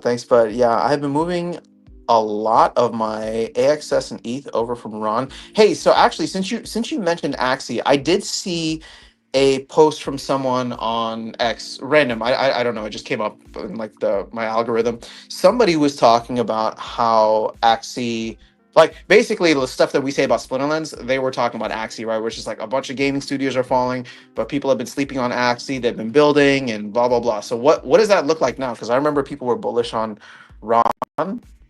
Thanks, but yeah, I have been moving a lot of my AXS and ETH over from Ron. Hey, so actually, since you mentioned Axie, I did see a post from someone on X, random. I don't know. It just came up in like the my algorithm. Somebody was talking about how Axie, like basically the stuff that we say about Splinterlands, they were talking about Axie, right? Which is like a bunch of gaming studios are falling, but people have been sleeping on Axie. They've been building and blah blah blah. So what does that look like now? Because I remember people were bullish on Ron.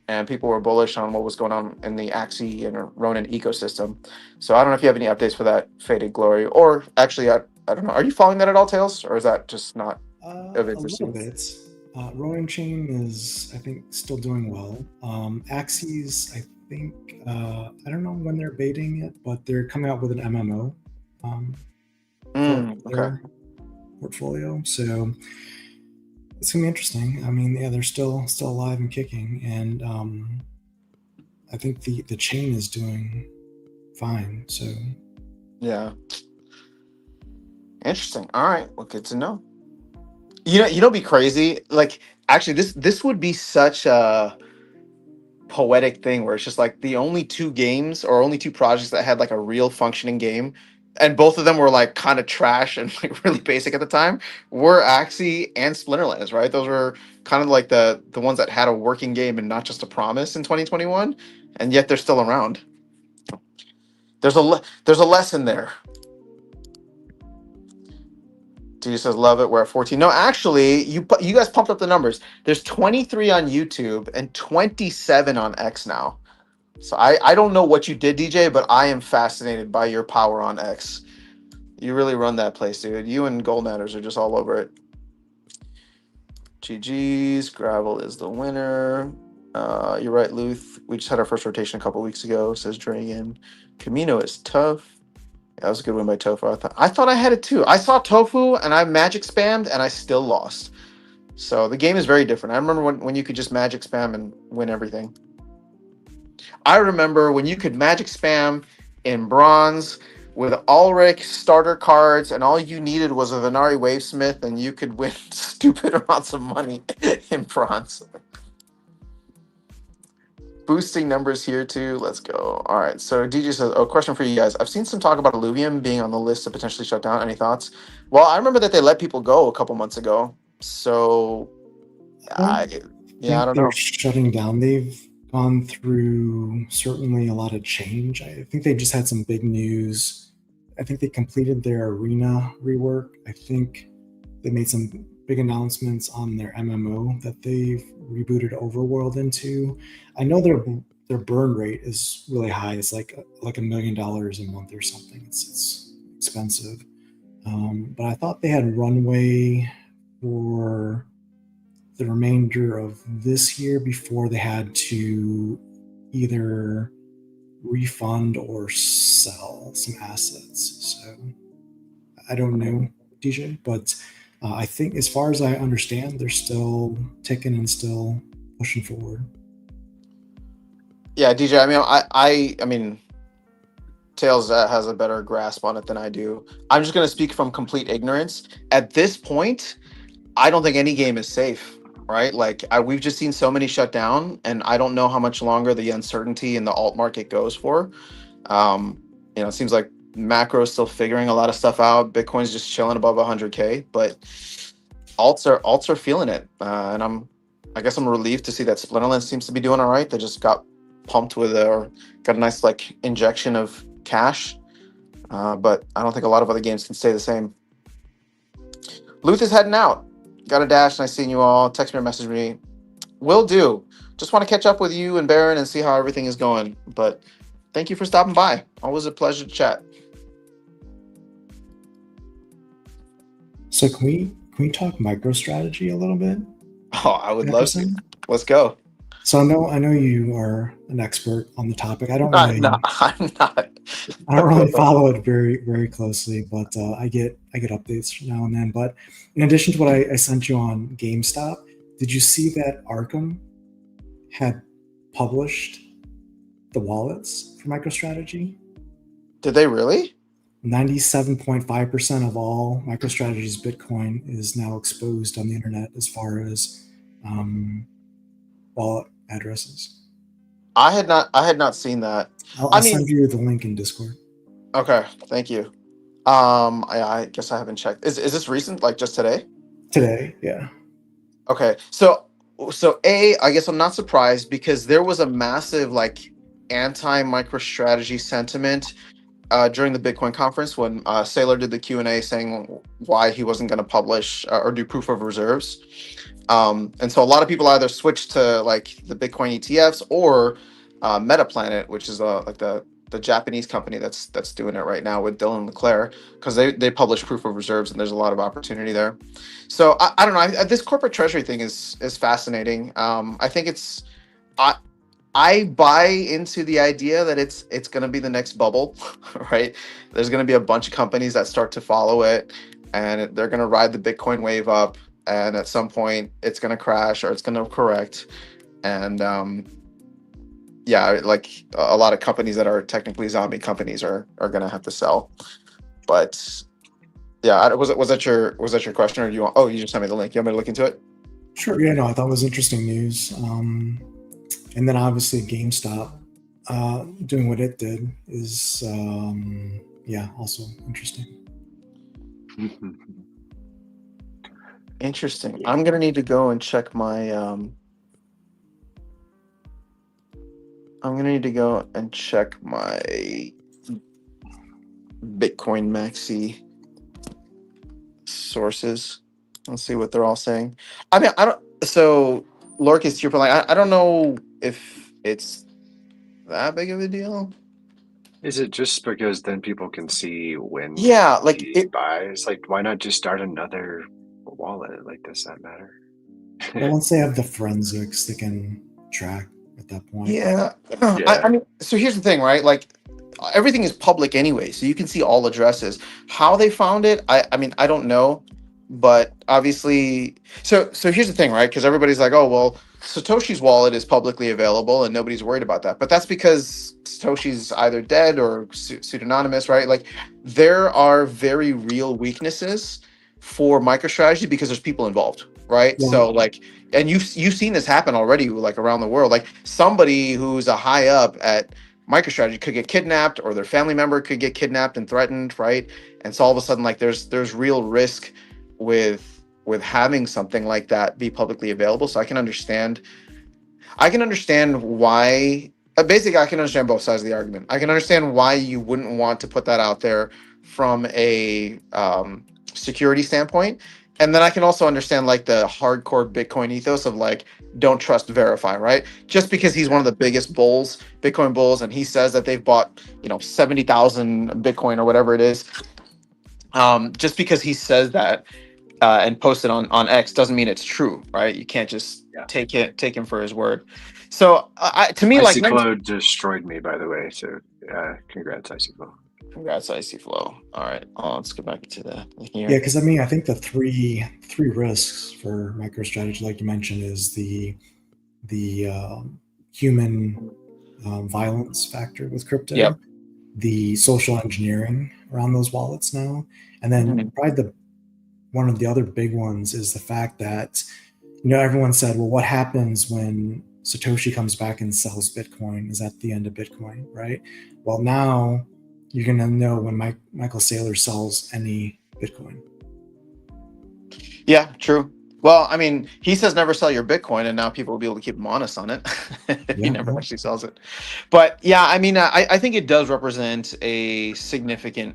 And people were bullish on what was going on in the Axie and Ronin ecosystem. So I don't know if you have any updates for that Faded Glory, or actually, I don't know. Are you following that at all, Tails, or is that just not of
A
interest to
little
you?
bit. Rowan Chain is, I think, still doing well. Axes, I think, I don't know when they're baiting it, but they're coming out with an MMO for
Okay.
their portfolio. So it's gonna be interesting. I mean, yeah, they're still alive and kicking, and I think the chain is doing fine. So
Yeah. Interesting. All right. Well, good to know. Be crazy. Like, actually, this would be such a poetic thing where it's just like the only two games or only two projects that had like a real functioning game, and both of them were like kind of trash and like really basic at the time, were Axie and Splinterlands, right? Those were kind of like the ones that had a working game and not just a promise in 2021, and yet they're still around. There's a lesson there. Dude says love it. We're at 14. No, actually, you guys pumped up the numbers. There's 23 on YouTube and 27 on X now. So I don't know what you did, DJ, but I am fascinated by your power on X. You really run that place, dude. You and Gold Matters are just all over it. GG's. Gravel is the winner. You're right, Luth. We just had our first rotation a couple weeks ago, says Dragon. Camino is tough. That was a good win by Tofu. I thought I had it too. I saw Tofu and I magic spammed and I still lost. So the game is very different. I remember when you could just magic spam and win everything. I remember when you could magic spam in bronze with Ulrich starter cards, and all you needed was a Venari Wavesmith, and you could win stupid amounts of money in bronze. Boosting numbers here too. Let's go. All right. So DJ says, "Oh, question for you guys. I've seen some talk about Illuvium being on the list to potentially shut down. Any thoughts?" Well, I remember that they let people go a couple months ago. So,
I don't
I
think
don't
they're
know.
shutting down. They've gone through certainly a lot of change. I think they just had some big news. I think they completed their arena rework. I think they made some big announcements on their MMO that they've rebooted Overworld into. I know their burn rate is really high. It's like $1 million a month or something. It's expensive. But I thought they had runway for the remainder of this year before they had to either refund or sell some assets. So I don't know, DJ, but I think as far as I understand, they're still ticking and still pushing forward.
Yeah, DJ. I mean, I mean, Tails has a better grasp on it than I do. I'm just going to speak from complete ignorance. At this point, I don't think any game is safe, right? Like we've just seen so many shut down, and I don't know how much longer the uncertainty in the alt market goes for. It seems like macro is still figuring a lot of stuff out. Bitcoin's just chilling above 100K, but alts are feeling it, and I guess I'm relieved to see that Splinterland seems to be doing all right. They just got pumped with or got a nice like injection of cash, but I don't think a lot of other games can stay the same. Luth is heading out. Got a dash. Nice seeing you all. Text me or message me. Will do. Just want to catch up with you and Baron and see how everything is going. But thank you for stopping by. Always a pleasure to chat.
So can we talk MicroStrategy a little bit?
Oh, I would love to.
Jefferson?
Let's go.
So I know you are an expert on the topic. I don't
No, I'm not.
I don't really follow it very very closely, but I get updates now and then. But in addition to what I sent you on GameStop, did you see that Arkham had published the wallets for MicroStrategy?
Did they really?
97.5% of all MicroStrategy's Bitcoin is now exposed on the internet as far as wallet addresses.
I had not seen that.
I'll send you the link in Discord.
Okay, thank you. I guess I haven't checked. Is this recent? Like just today?
Today, yeah.
Okay, so I guess I'm not surprised because there was a massive like anti-MicroStrategy sentiment during the Bitcoin conference when Saylor did the Q&A saying why he wasn't going to publish or do proof of reserves. And so a lot of people either switched to like the Bitcoin ETFs or MetaPlanet, which is like the Japanese company that's doing it right now with Dylan LeClaire, because they publish proof of reserves and there's a lot of opportunity there. So I don't know. This corporate treasury thing is fascinating. I think it's I buy into the idea that it's going to be the next bubble, right? There's going to be a bunch of companies that start to follow it, and they're going to ride the Bitcoin wave up, and at some point it's going to crash or it's going to correct, and yeah, like a lot of companies that are technically zombie companies are going to have to sell. But yeah, was that your question, or do you want? Oh, you just sent me the link. You want me to look into it?
Sure. Yeah, no, I thought it was interesting news. And then obviously GameStop doing what it did is, also interesting.
Interesting. I'm gonna need to go and check my. I'm gonna need to go and check my Bitcoin Maxi sources. Let's see what they're all saying. I mean, I don't. So, Lorcas, to your point, like, I don't know if it's that big of a deal.
Is it just because then people can see when
Yeah, like
he
it.
buys? Like, why not just start another wallet? Like, does that matter?
Well, once they have the forensics, they can track at that point.
Yeah.
Yeah.
I mean, so here's the thing, right? Like everything is public anyway, so you can see all addresses. How they found it, I mean, I don't know, but obviously, so here's the thing, right? Because everybody's like, oh, well, Satoshi's wallet is publicly available, and nobody's worried about that. But that's because Satoshi's either dead or pseudonymous, right? Like there are very real weaknesses for MicroStrategy because there's people involved, right?
Yeah.
So like, and you've seen this happen already, like around the world. Like somebody who's a high up at MicroStrategy could get kidnapped, or their family member could get kidnapped and threatened, right? And so all of a sudden, like there's real risk with having something like that be publicly available. So I can understand why. Basically, I can understand both sides of the argument. I can understand why you wouldn't want to put that out there from a security standpoint. And then I can also understand like the hardcore Bitcoin ethos of like, don't trust, verify, right? Just because he's one of the biggest bulls, Bitcoin bulls, and he says that they've bought, 70,000 Bitcoin or whatever it is. Just because he says that and posted on X doesn't mean it's true, right? You can't just take him for his word. So to me, like
Iceflow destroyed me, by the way. So congrats, Iceflow.
Congrats, Iceflow. All right, let's go back to that.
Yeah, because I mean, I think the three risks for MicroStrategy, like you mentioned, is the human violence factor with crypto,
Yep.
the social engineering around those wallets now, and then
Mhm.
probably the one of the other big ones is the fact that everyone said, well, what happens when Satoshi comes back and sells Bitcoin? Is that the end of Bitcoin, right? Well, now you're going to know when Michael Saylor sells any Bitcoin.
Yeah, true. Well, I mean, he says never sell your Bitcoin, and now people will be able to keep him honest on it if he
Yeah,
never
yeah.
actually sells it. But yeah, I mean, I think it does represent a significant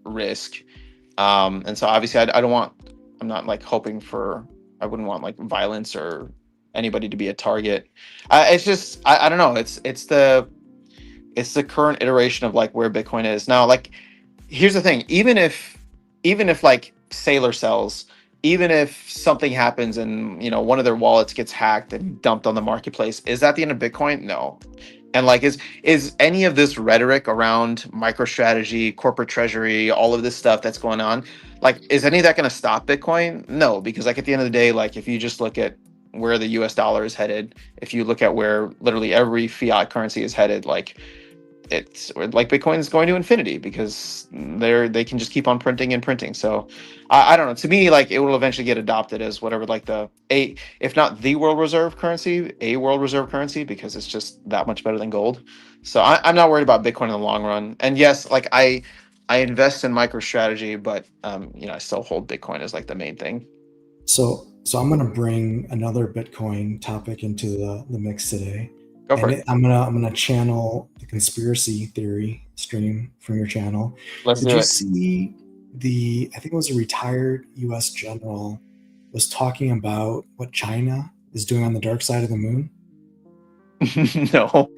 risk. And so obviously, I don't want, I'm not like hoping for, I wouldn't want like violence or anybody to be a target. It's just, I don't know. It's the current iteration of like where Bitcoin is now. Like, here's the thing: even if like Sailor sells, even if something happens and one of their wallets gets hacked and dumped on the marketplace, is that the end of Bitcoin? No. And like, is any of this rhetoric around MicroStrategy, corporate treasury, all of this stuff that's going on, like, is any of that going to stop Bitcoin? No, because like at the end of the day, like if you just look at where the U.S. dollar is headed, if you look at where literally every fiat currency is headed, like it's like Bitcoin is going to infinity because they can just keep on printing and printing. So I don't know. To me, like it will eventually get adopted as whatever, like if not the world reserve currency, a world reserve currency, because it's just that much better than gold. So I'm not worried about Bitcoin in the long run. And yes, like I invest in MicroStrategy, but I still hold Bitcoin as like the main thing.
So I'm going to bring another Bitcoin topic into the mix today,
Go for
and
it.
I'm gonna channel the conspiracy theory stream from your channel.
Let's
Did
do
you
it.
see I think it was a retired U.S. general was talking about what China is doing on the dark side of the moon?
No.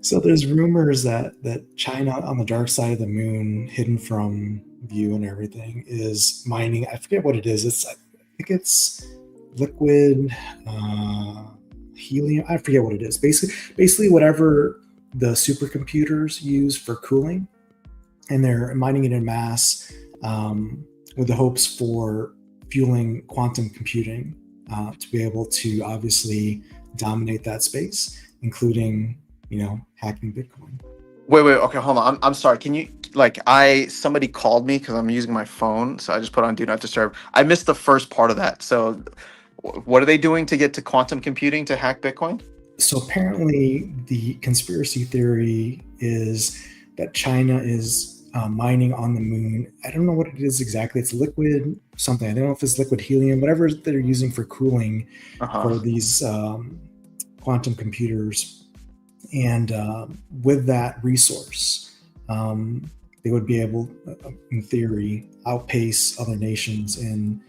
So there's rumors that China on the dark side of the moon, hidden from view and everything, is mining. I forget what it is. I think it's liquid uh, helium. I forget what it is. Basically whatever the supercomputers use for cooling, and they're mining it in mass with the hopes for fueling quantum computing to be able to obviously dominate that space, including hacking Bitcoin.
Wait. Okay, hold on. I'm sorry. Can you like somebody called me because I'm using my phone, so I just put on Do Not Disturb. I missed the first part of that. So, what are they doing to get to quantum computing to hack Bitcoin?
So apparently, the conspiracy theory is that China is mining on the moon. I don't know what it is exactly. It's liquid something. I don't know if it's liquid helium, whatever they're using for cooling
Uh huh.
for these quantum computers. And with that resource, they would be able, in theory, outpace other nations in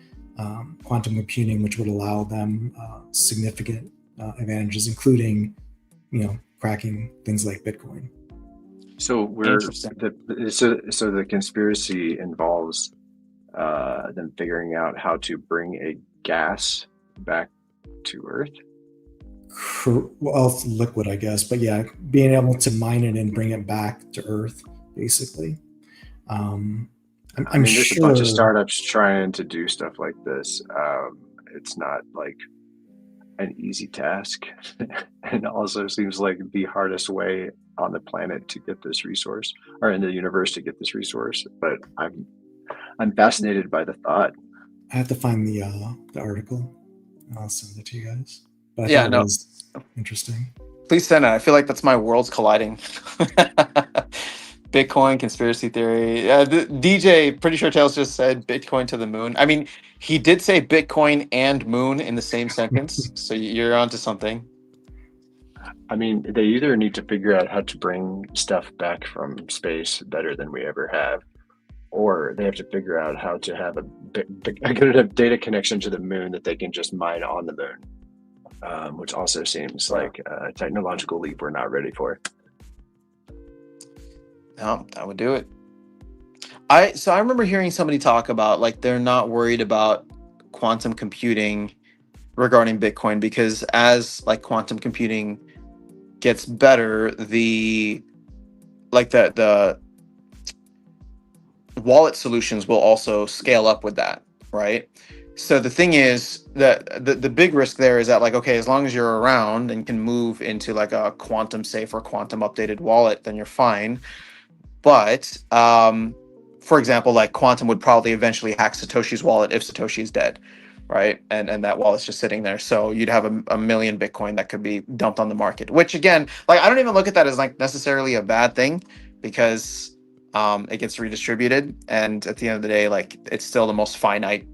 quantum computing, which would allow them significant advantages, including, cracking things like Bitcoin.
So we're
Interesting.
so the conspiracy involves them figuring out how to bring a gas back to Earth.
Well, it's liquid, I guess, but yeah, being able to mine it and bring it back to Earth, basically. Um,
I
I'm
mean, there's a bunch of
sure.
startups trying to do stuff like this. It's not like an easy task, and also seems like the hardest way on the planet to get this resource, or in the universe to get this resource. But I'm fascinated by the thought.
I have to find the article. I'll send it to you guys. But I thought
Yeah.
it
No.
was interesting.
Please send it. I feel like that's my worlds colliding. Bitcoin conspiracy theory. Yeah, DJ, pretty sure Tails just said Bitcoin to the moon. I mean, he did say Bitcoin and moon in the same sentence, so you're onto something.
I mean, they either need to figure out how to bring stuff back from space better than we ever have, or they have to figure out how to have a good enough data connection to the moon that they can just mine on the moon, which also seems
Yeah.
like a technological leap we're not ready for.
No, that would do it. I remember hearing somebody talk about like they're not worried about quantum computing regarding Bitcoin because as like quantum computing gets better, the wallet solutions will also scale up with that, right? So the thing is that the big risk there is that, like, okay, as long as you're around and can move into like a quantum safe or quantum updated wallet, then you're fine. But for example, like Quantum would probably eventually hack Satoshi's wallet if Satoshi is dead, right? And that wallet's just sitting there. So you'd have a million Bitcoin that could be dumped on the market. Which again, like I don't even look at that as like necessarily a bad thing because it gets redistributed, and at the end of the day, like it's still the most finite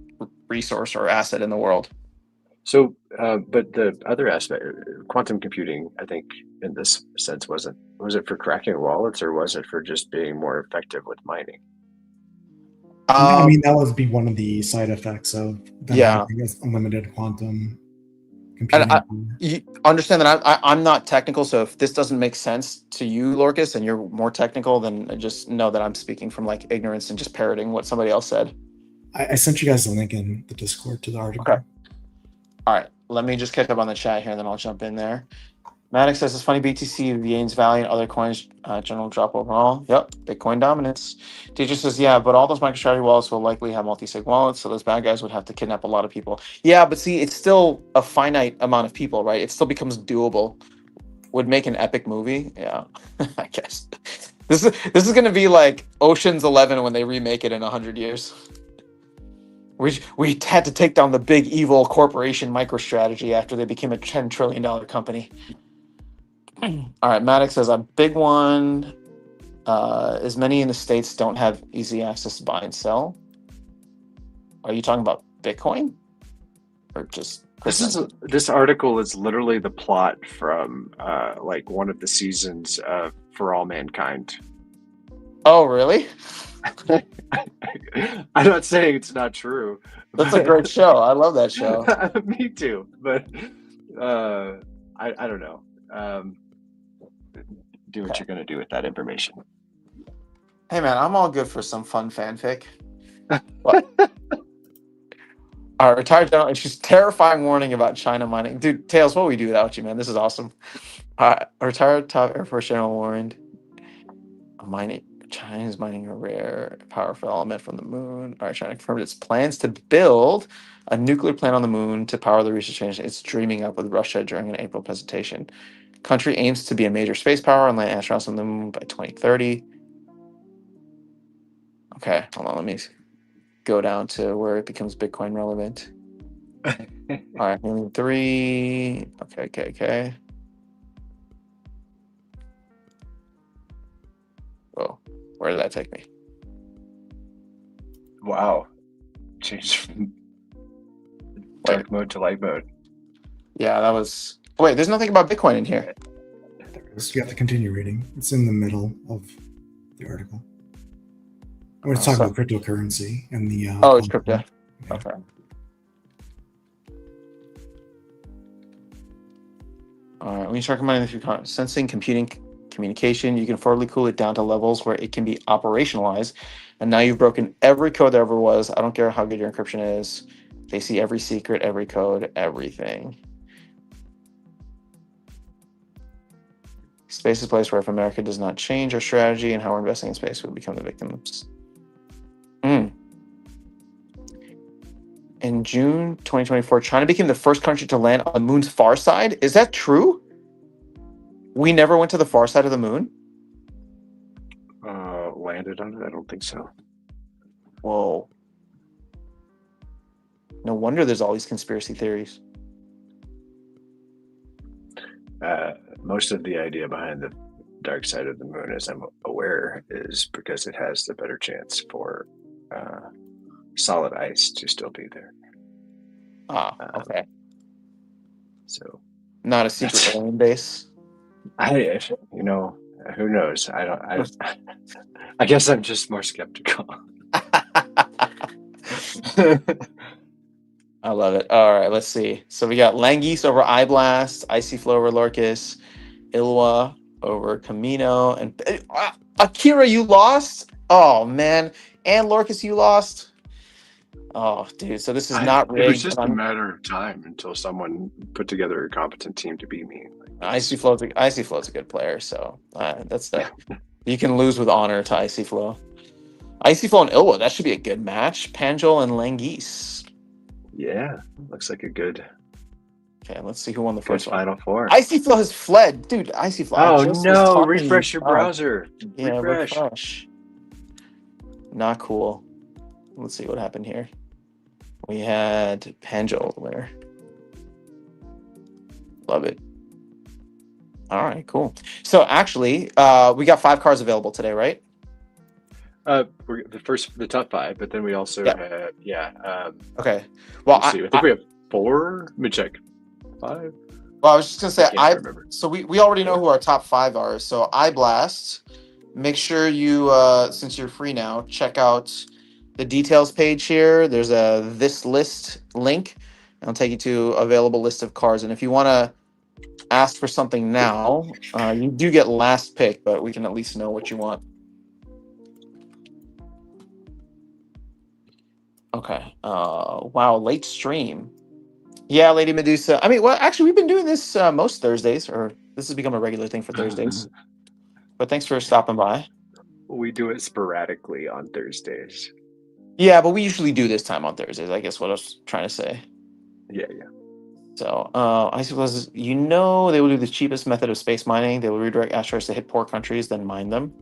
resource or asset in the world.
So, but the other aspect, quantum computing, I think, in this sense, was it for cracking wallets or was it for just being more effective with mining?
I
Um,
mean, that would be one of the side effects of them
yeah,
having this unlimited quantum
and
computing power.
you understand that I'm not technical, so if this doesn't make sense to you, Lorcas, and you're more technical, then just know that I'm speaking from like ignorance and just parroting what somebody else said.
I sent you guys the link in the Discord to the
Okay.
article.
All right. Let me just catch up on the chat here, and then I'll jump in there. Maddox says it's funny BTC gains value and other coins general drop overall. Yep, Bitcoin dominance. Teacher says, yeah, but all those MicroStrategy wallets will likely have multi-sig wallets, so those bad guys would have to kidnap a lot of people. Yeah, but see, it's still a finite amount of people, right? It still becomes doable. Would make an epic movie. Yeah, I guess. This is going to be like Ocean's 11 when they remake it in 100 years. We had to take down the big evil corporation MicroStrategy after they became a $10 trillion company. All right, Maddox says a big one. As many in the States don't have easy access to buy and sell. Are you talking about Bitcoin or just
This article is literally the plot from like one of the seasons of For All Mankind.
Oh, really?
I'm not saying it's not true.
That's a great show. I love that show.
Me too, but I don't know. Do what
Okay.
you're going to do with that information.
Hey, man, I'm all good for some fun fanfic. What? All right, retired general. She's terrifying warning about China mining. Dude, Tails, what would we do without you, man? This is awesome. Retired top Air Force general warned mining. China is mining a rare, powerful element from the moon. All right, China confirmed its plans to build a nuclear plant on the moon to power the research station it's dreaming up with Russia during an April presentation. Country aims to be a major space power and land astronauts on the moon by 2030. Okay, hold on. Let me go down to where it becomes Bitcoin relevant. All right, moving 3. Okay. Whoa, where did that take me?
Wow. Changed from dark mode to light mode.
Yeah, that was. Wait, there's nothing about Bitcoin in here.
There it is. You have to continue reading. It's in the middle of the article. I'm going to talk about cryptocurrency and the.
Oh, it's crypto.
Yeah.
Okay. All right. When you start combining the sensing, computing, communication, you can affordably cool it down to levels where it can be operationalized. And now you've broken every code there ever was. I don't care how good your encryption is. They see every secret, every code, everything. Space is a place where if America does not change our strategy and how we're investing in space, we'll become the victims. In June 2024, China became the first country to land on the moon's far side. Is that true? We never went to the far side of the moon?
Landed on it? I don't think so.
Whoa. No wonder there's all these conspiracy theories.
Most of the idea behind the dark side of the moon, as I'm aware, is because it has the better chance for solid ice to still be there.
Okay.
So,
not a secret alien base.
Who knows? I guess I'm just more skeptical.
I love it. All right, let's see. So we got Langeese over Eyeblast, Icy Flow over Lorcas, Ilwa over Camino, and Akira, you lost? Oh man, and Lorcas, you lost. Oh, dude. So this is not rigged.
It was just a matter of time until someone put together a competent team to beat me.
Icy Flow's a good player, so that's the you can lose with honor to Icy Flow. Icy Flow and Ilwa, that should be a good match. Panjol and Langeese.
Yeah, looks like a good
Okay, let's see who won the first one.
Final Four.
Icy Flow has fled, dude. Icy Flow. I
Oh
just was
no!
talking to you.
Refresh your browser.
Yeah,
Refresh.
refresh. Not cool. Let's see what happened here. We had Panjo the winner. Love it. All right, cool. So actually, we got 5 cars available today, right?
We're the top 5, but then we also
Yeah.
have
Okay. Well,
let's see. I think we have 4. Let me check. 5.
Well, I was just gonna say
I can't remember.
So we already know who our top 5 are. So I blast. Make sure you since you're free now, check out the details page here. There's a this list link. It'll take you to available list of cars. And if you want to ask for something now, you do get last pick, but we can at least know what you want. Okay. Wow, late stream. Yeah, Lady Medusa. I mean, well, actually, we've been doing this most Thursdays, or this has become a regular thing for Thursdays. But thanks for stopping by.
We do it sporadically on Thursdays.
Yeah, but we usually do this time on Thursdays. I guess what I was trying to say.
Yeah.
So, I suppose they will do the cheapest method of space mining. They will redirect asteroids to hit poor countries, then mine them.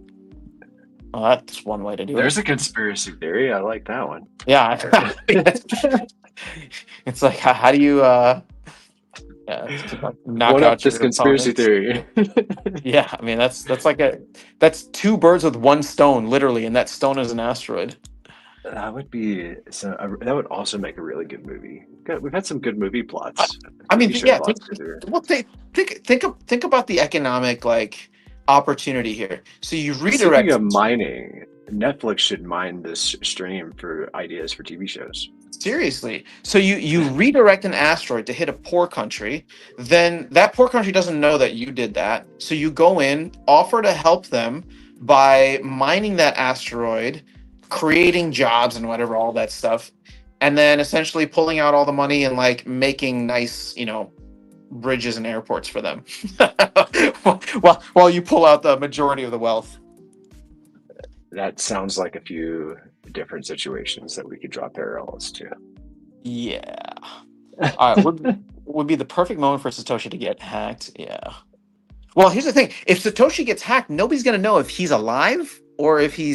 Well, that's one way to do
There's
it.
a conspiracy theory. I like that one.
Yeah, it's like how do you knock
One
out
up this
your
conspiracy
opponents?
theory.
Yeah, I mean that's 2 birds with 1 stone, literally, and that stone is an asteroid.
That would be that would also make a really good movie. We've had some good movie plots.
I mean,
TV show
yeah.
plots either.
Think about the economic opportunity here. So you
Speaking
redirect.
of mining, Netflix should mine this stream for ideas for TV shows.
Seriously. So you redirect an asteroid to hit a poor country, then that poor country doesn't know that you did that. So you go in, offer to help them by mining that asteroid, creating jobs and whatever, all that stuff, and then essentially pulling out all the money and making nice, bridges and airports for them. while you pull out the majority of the wealth.
That sounds like a few different situations that we could draw parallels to.
Yeah. All right. Would be the perfect moment for Satoshi to get hacked. Yeah. Well, here's the thing. If Satoshi gets hacked, nobody's going to know if he's alive or if he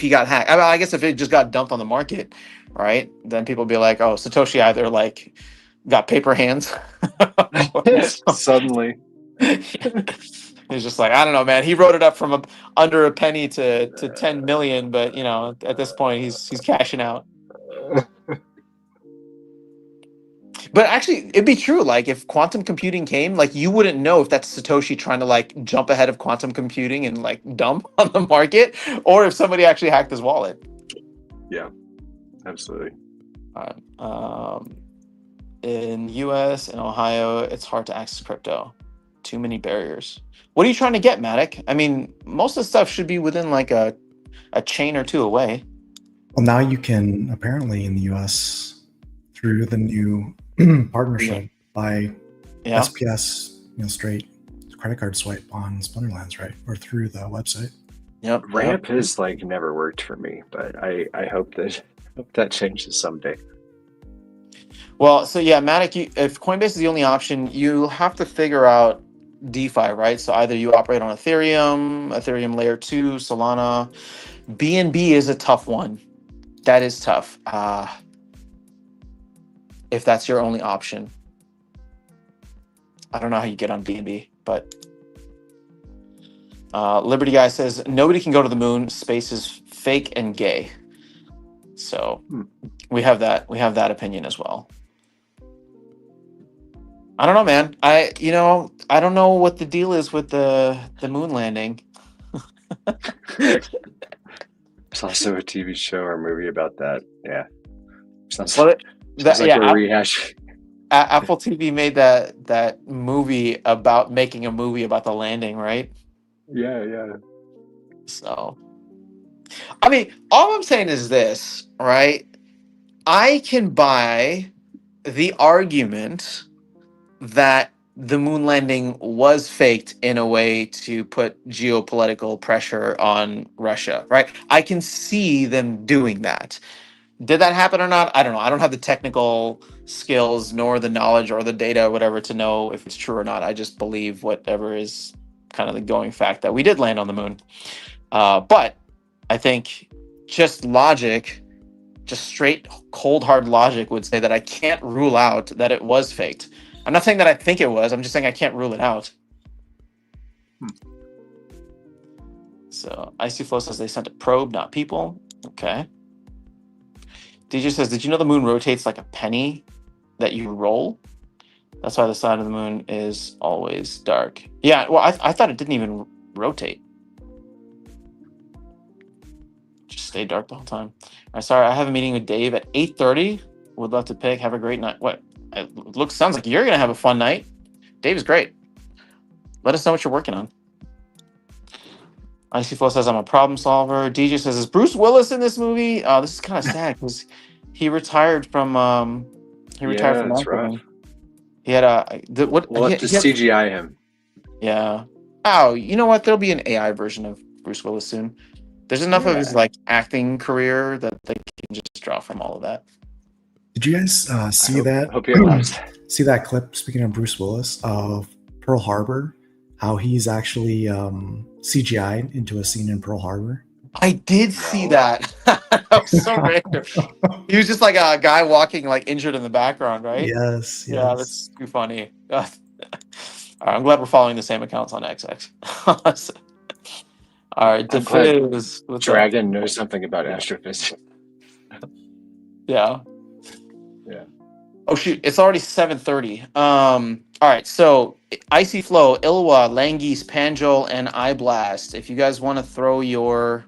got hacked. I mean, I guess if it just got dumped on the market, right? Then people be like, oh, Satoshi either got paper hands.
Suddenly.
He's just like, I don't know, man. He wrote it up from under a penny to 10 million, but at this point he's cashing out. But actually, it'd be true. Like if quantum computing came, you wouldn't know if that's Satoshi trying to jump ahead of quantum computing and dump on the market, or if somebody actually hacked his wallet.
Yeah, absolutely.
In U.S. and Ohio, it's hard to access crypto. Too many barriers. What are you trying to get, Matic? I mean, most of the stuff should be within a chain or 2 away.
Well, now you can apparently in the U.S. through the new partnership buy SPS, straight credit card swipe on Splinterlands, right? Or through the website.
Yep.
Ramp has never worked for me, but I hope that changes someday.
Well, so yeah, Matic, if Coinbase is the only option, you have to figure out DeFi, right? So either you operate on Ethereum layer 2, Solana. BNB is a tough one. That is tough. If that's your only option. I don't know how you get on BNB, but Liberty Guy says nobody can go to the moon. Space is fake and gay. So we have that opinion as well. I don't know, man. I don't know what the deal is with the moon landing.
There's also a TV show or movie about that. Yeah. Sounds
a
rehash.
Apple TV made that movie about making a movie about the landing, right?
Yeah.
So, I mean, all I'm saying is this, right? I can buy the argument that the moon landing was faked in a way to put geopolitical pressure on Russia, right? I can see them doing that. Did that happen or not? I don't know. I don't have the technical skills nor the knowledge or the data or whatever to know if it's true or not. I just believe whatever is kind of the going fact that we did land on the moon. But I think just logic, just straight cold hard logic would say that I can't rule out that it was faked. I'm not saying that I think it was. I'm just saying I can't rule it out. So Icy Flow says they sent a probe, not people. Okay. DJ says, did you know the moon rotates like a penny that you roll? That's why the side of the moon is always dark. Yeah, well, I thought it didn't even rotate. Just stay dark the whole time. All right, sorry, I have a meeting with Dave at 8:30. Would love to pick. Have a great night. What? It sounds like you're gonna have a fun night. Dave is great. Let us know what you're working on. Icy Flow says I'm a problem solver. DJ says, is Bruce Willis in this movie? This is kind of sad because he retired from
That's rough.
acting. He had
We'll have to CGI him.
Yeah. Oh, you know what? There'll be an AI version of Bruce Willis soon. There's enough of his like acting career that they can just draw from all of that.
Did you guys see that?
Hope you realized.
See that clip? Speaking of Bruce Willis of Pearl Harbor, how he's actually CGI'd into a scene in Pearl Harbor.
I did see that. That was so random. He was just like a guy walking like injured in the background, right?
Yes.
Yeah, that's too funny. All right, I'm glad we're following the same accounts on XX. All right,
Dragon knows something about astrophysics.
Yeah.
Yeah.
Oh shoot, it's already 7:30. All right, so Icy Flow, Ilwa, Langeese, Panjol, and iBlast. If you guys want to throw your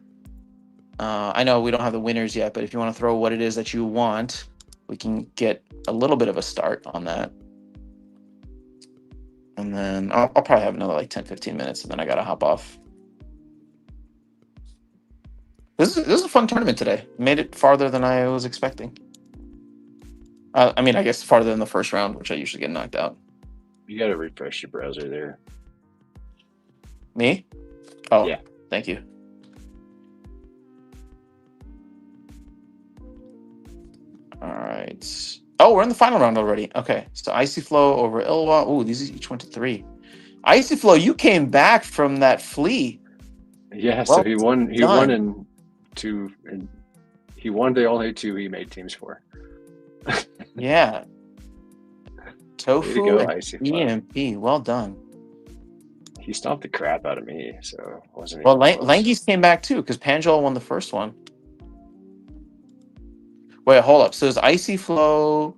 I know we don't have the winners yet, but if you want to throw what it is that you want, we can get a little bit of a start on that. And then I'll probably have another like 10-15 minutes, and then I gotta hop off. This is a fun tournament today. Made it farther than I was expecting. I mean, I guess farther than the first round, which I usually get knocked out.
You got to refresh your browser there.
Me? Oh,
yeah.
Thank you. All right. Oh, we're in the final round already. Okay, so Icy Flow over Ilwa. Ooh, these each went to 3. Icy Flow, you came back from that flea.
Yeah, well, so he won. He won in 2. And he won the only 2 he made teams for.
Yeah. Tofu
go,
and EMP. Well done.
He stomped the crap out of me, so wasn't.
Well, Langeese came back too because Panjol won the first one. Wait, hold up. So is Icy Flow?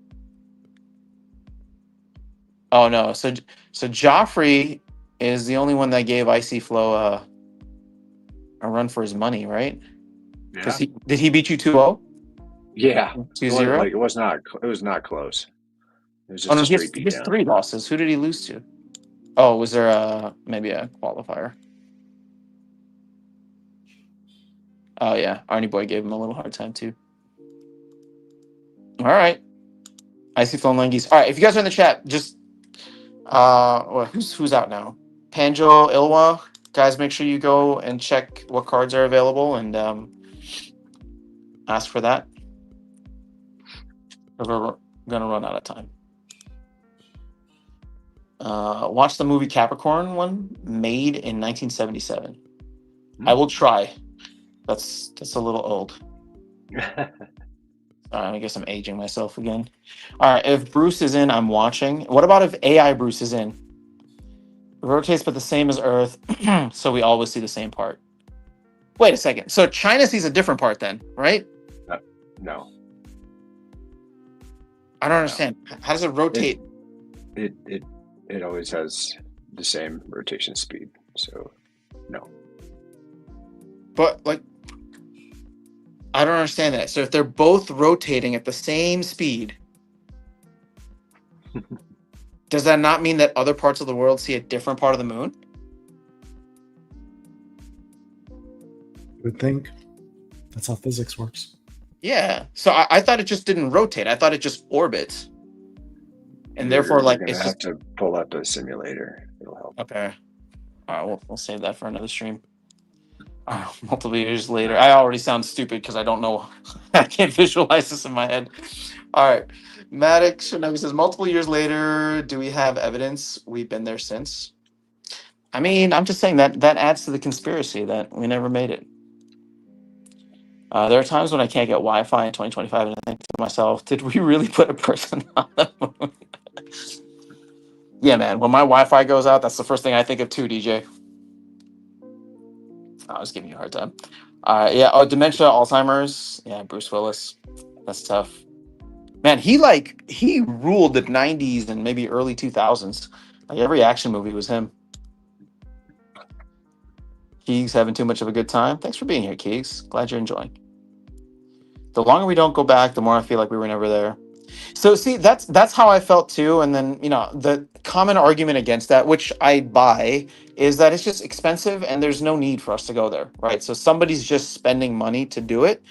Oh no. So Joffrey is the only one that gave Icy Flow a run for his money, right?
Yeah.
Did he beat you 2-0?
Yeah.
2-0?
Like it was not close. It was just a straight beat down.
3 losses. Who did he lose to? Oh, was there maybe a qualifier? Oh yeah, Arnie Boy gave him a little hard time too. All right, Icy Flow and Langeese. All right, if you guys are in the chat, just who's out now? Panjo, Ilwa, guys, make sure you go and check what cards are available and ask for that. We're gonna run out of time. Watch the movie Capricorn one, made in 1977. I will try. That's a little old. I guess I'm aging myself again. All right, if Bruce is in, I'm watching. What about if AI Bruce is in? It rotates but the same as Earth, so we always see the same part. Wait a second. So China sees a different part then, right?
No.
I don't understand. How does it rotate?
It always has the same rotation speed, so no.
But like, I don't understand that. So if they're both rotating at the same speed, does that not mean that other parts of the world see a different part of the moon?
You would think. That's how physics works.
Yeah. So I thought it just didn't rotate. I thought it just orbits. And therefore, like,
it's have to pull up a simulator. It'll help.
Okay. All right, we'll save that for another stream. Multiple years later. I already sound stupid because I don't know. I can't visualize this in my head. All right. Maddox Shinobi says, multiple years later, do we have evidence we've been there since? I mean, I'm just saying that adds to the conspiracy that we never made it. There are times when I can't get Wi-Fi in 2025, and I think to myself, did we really put a person on the moon? Yeah, man. When my Wi-Fi goes out, that's the first thing I think of too, DJ. I was giving you a hard time. Yeah. Oh, dementia, Alzheimer's. Yeah, Bruce Willis. That's tough. Man, he ruled the '90s and maybe early 2000s. Like every action movie was him. Keegs having too much of a good time. Thanks for being here, Keegs. Glad you're enjoying. The longer we don't go back, the more I feel like we were never there. So see, that's how I felt too. And then the common argument against that, which I buy, is that it's just expensive and there's no need for us to go there, right? So somebody's just spending money to do it.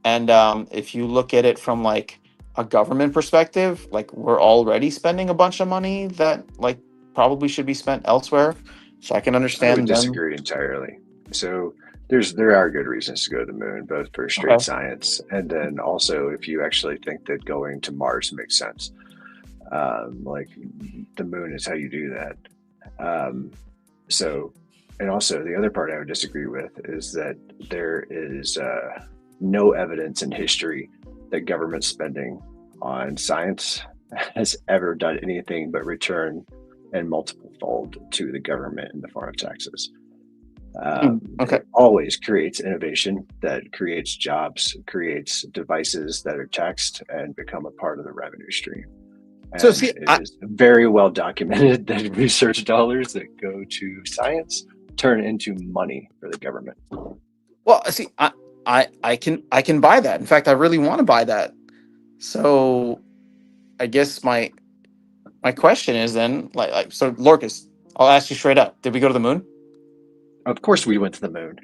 And if you look at it from like a government perspective, like we're already spending a bunch of money that like probably should be spent elsewhere. So I can
I would
understand them.
disagree entirely. So there are good reasons to go to the moon, both for straight
Okay.
science and then also if you actually think that going to Mars makes sense. Like the moon is how you do that. So, and also the other part I would disagree with is that there is no evidence in history that government spending on science has ever done anything but return and multiple fold to the government in the form of taxes.
Okay.
It always creates innovation that creates jobs, creates devices that are taxed and become a part of the revenue stream. And
So see,
it is very well documented that research dollars that go to science turn into money for the government.
well, see, I can buy that. In fact, I really want to buy that. So I guess my question is then like so Lorcas, I'll ask you straight up. Did we go to the moon?
Of course, we went to the moon.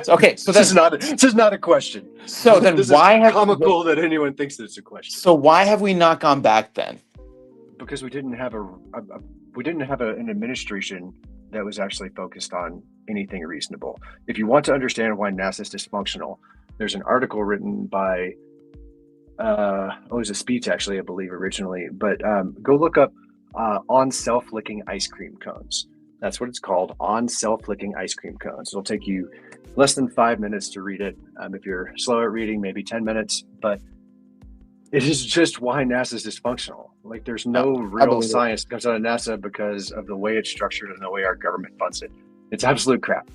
Okay, so
this is not a question.
So then
this
why
is
have
comical that anyone thinks that it's a question?
So why have we not gone back then?
Because we didn't have an administration that was actually focused on anything reasonable. If you want to understand why NASA is dysfunctional, there's an article written by it was a speech actually, I believe originally, but go look up on self-licking ice cream cones. That's what it's called, on self-licking ice cream cones. It'll take you less than 5 minutes to read it. If you're slow at reading, maybe 10 minutes, but it is just why NASA is dysfunctional. Like there's no real science that comes out of NASA because of the way it's structured and the way our government funds it. It's absolute crap.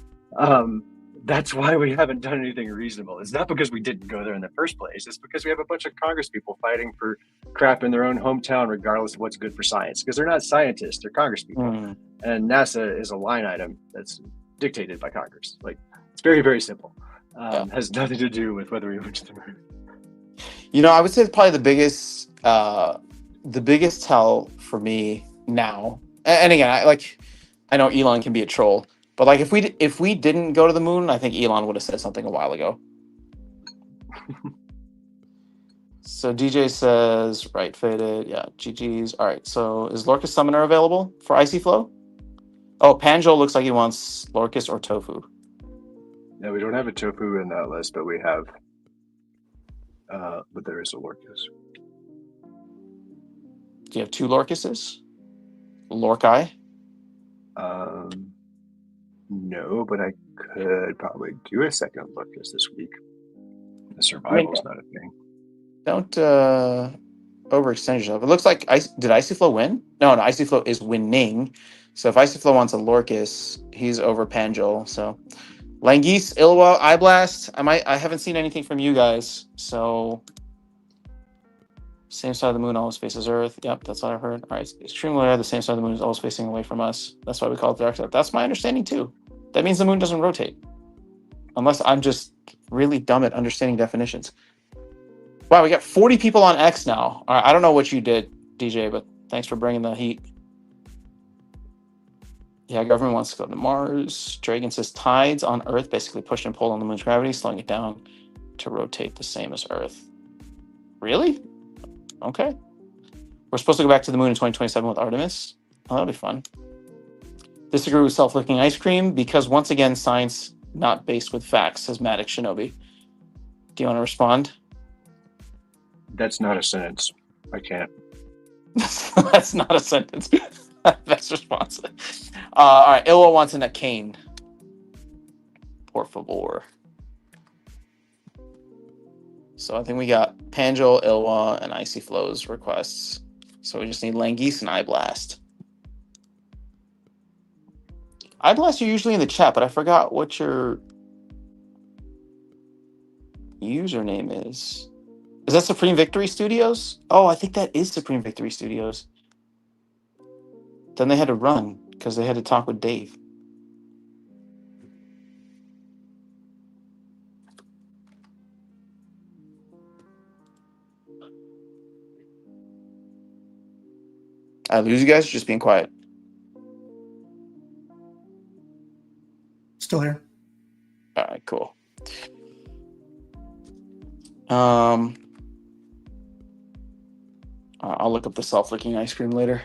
That's why we haven't done anything reasonable. It's not because we didn't go there in the first place. It's because we have a bunch of Congress people fighting for crap in their own hometown, regardless of what's good for science. Because they're not scientists, they're Congress people. And NASA is a line item that's dictated by Congress. Like it's very, very simple. Has nothing to do with whether we went to the moon.
I would say probably the biggest tell for me now, and again, I know Elon can be a troll, but like if we didn't go to the moon, I think Elon would have said something a while ago. So DJ says, right, faded, yeah, GG's. All right, so is Lorcas Summoner available for Icy Flow? Oh, Panjo looks like he wants Lorcas or Tofu.
No, we don't have a Tofu in that list, but we have, but there is a Lorcas.
Do you have two Lorcases? Lorcai?
No, but I could probably do a second Lorcas this week. The survival's not a thing.
Don't overextend yourself. It looks like did Icy Flow win? No, Icy Flow is winning. So if Icy Flow wants a Lorcas, he's over Panjol. So Langeese, Ilwa, Eye Blast. I haven't seen anything from you guys. So same side of the moon always faces Earth. Yep, that's what I heard. All right, extremely rare. The same side of the moon is always facing away from us. That's why we call it the dark side. That's my understanding too. That means the moon doesn't rotate, unless I'm just really dumb at understanding definitions. Wow, we got 40 people on X now. All right, I don't know what you did, DJ, but thanks for bringing the heat. Yeah, government wants to go to Mars. Dragon says tides on Earth basically push and pull on the moon's gravity, slowing it down to rotate the same as Earth. Really? Okay. We're supposed to go back to the moon in 2027 with Artemis. Oh, that'll be fun. Disagree with self-licking ice cream because once again, science not based with facts, says Matic Shinobi. Do you want to respond?
That's not a sentence. I can't.
That's not a sentence. Best response. All right, Ilwa wants in a cane. Por favor. So I think we got Panjol, Ilwa, and Icy Flows requests. So we just need Langeese and Eyeblast. Eyeblast, you're usually in the chat, but I forgot what your username is. Is that Supreme Victory Studios? Oh, I think that is Supreme Victory Studios. Then they had to run because they had to talk with Dave. I lose you guys, just being quiet.
Still here.
All right, cool. I'll look up the self-licking ice cream later.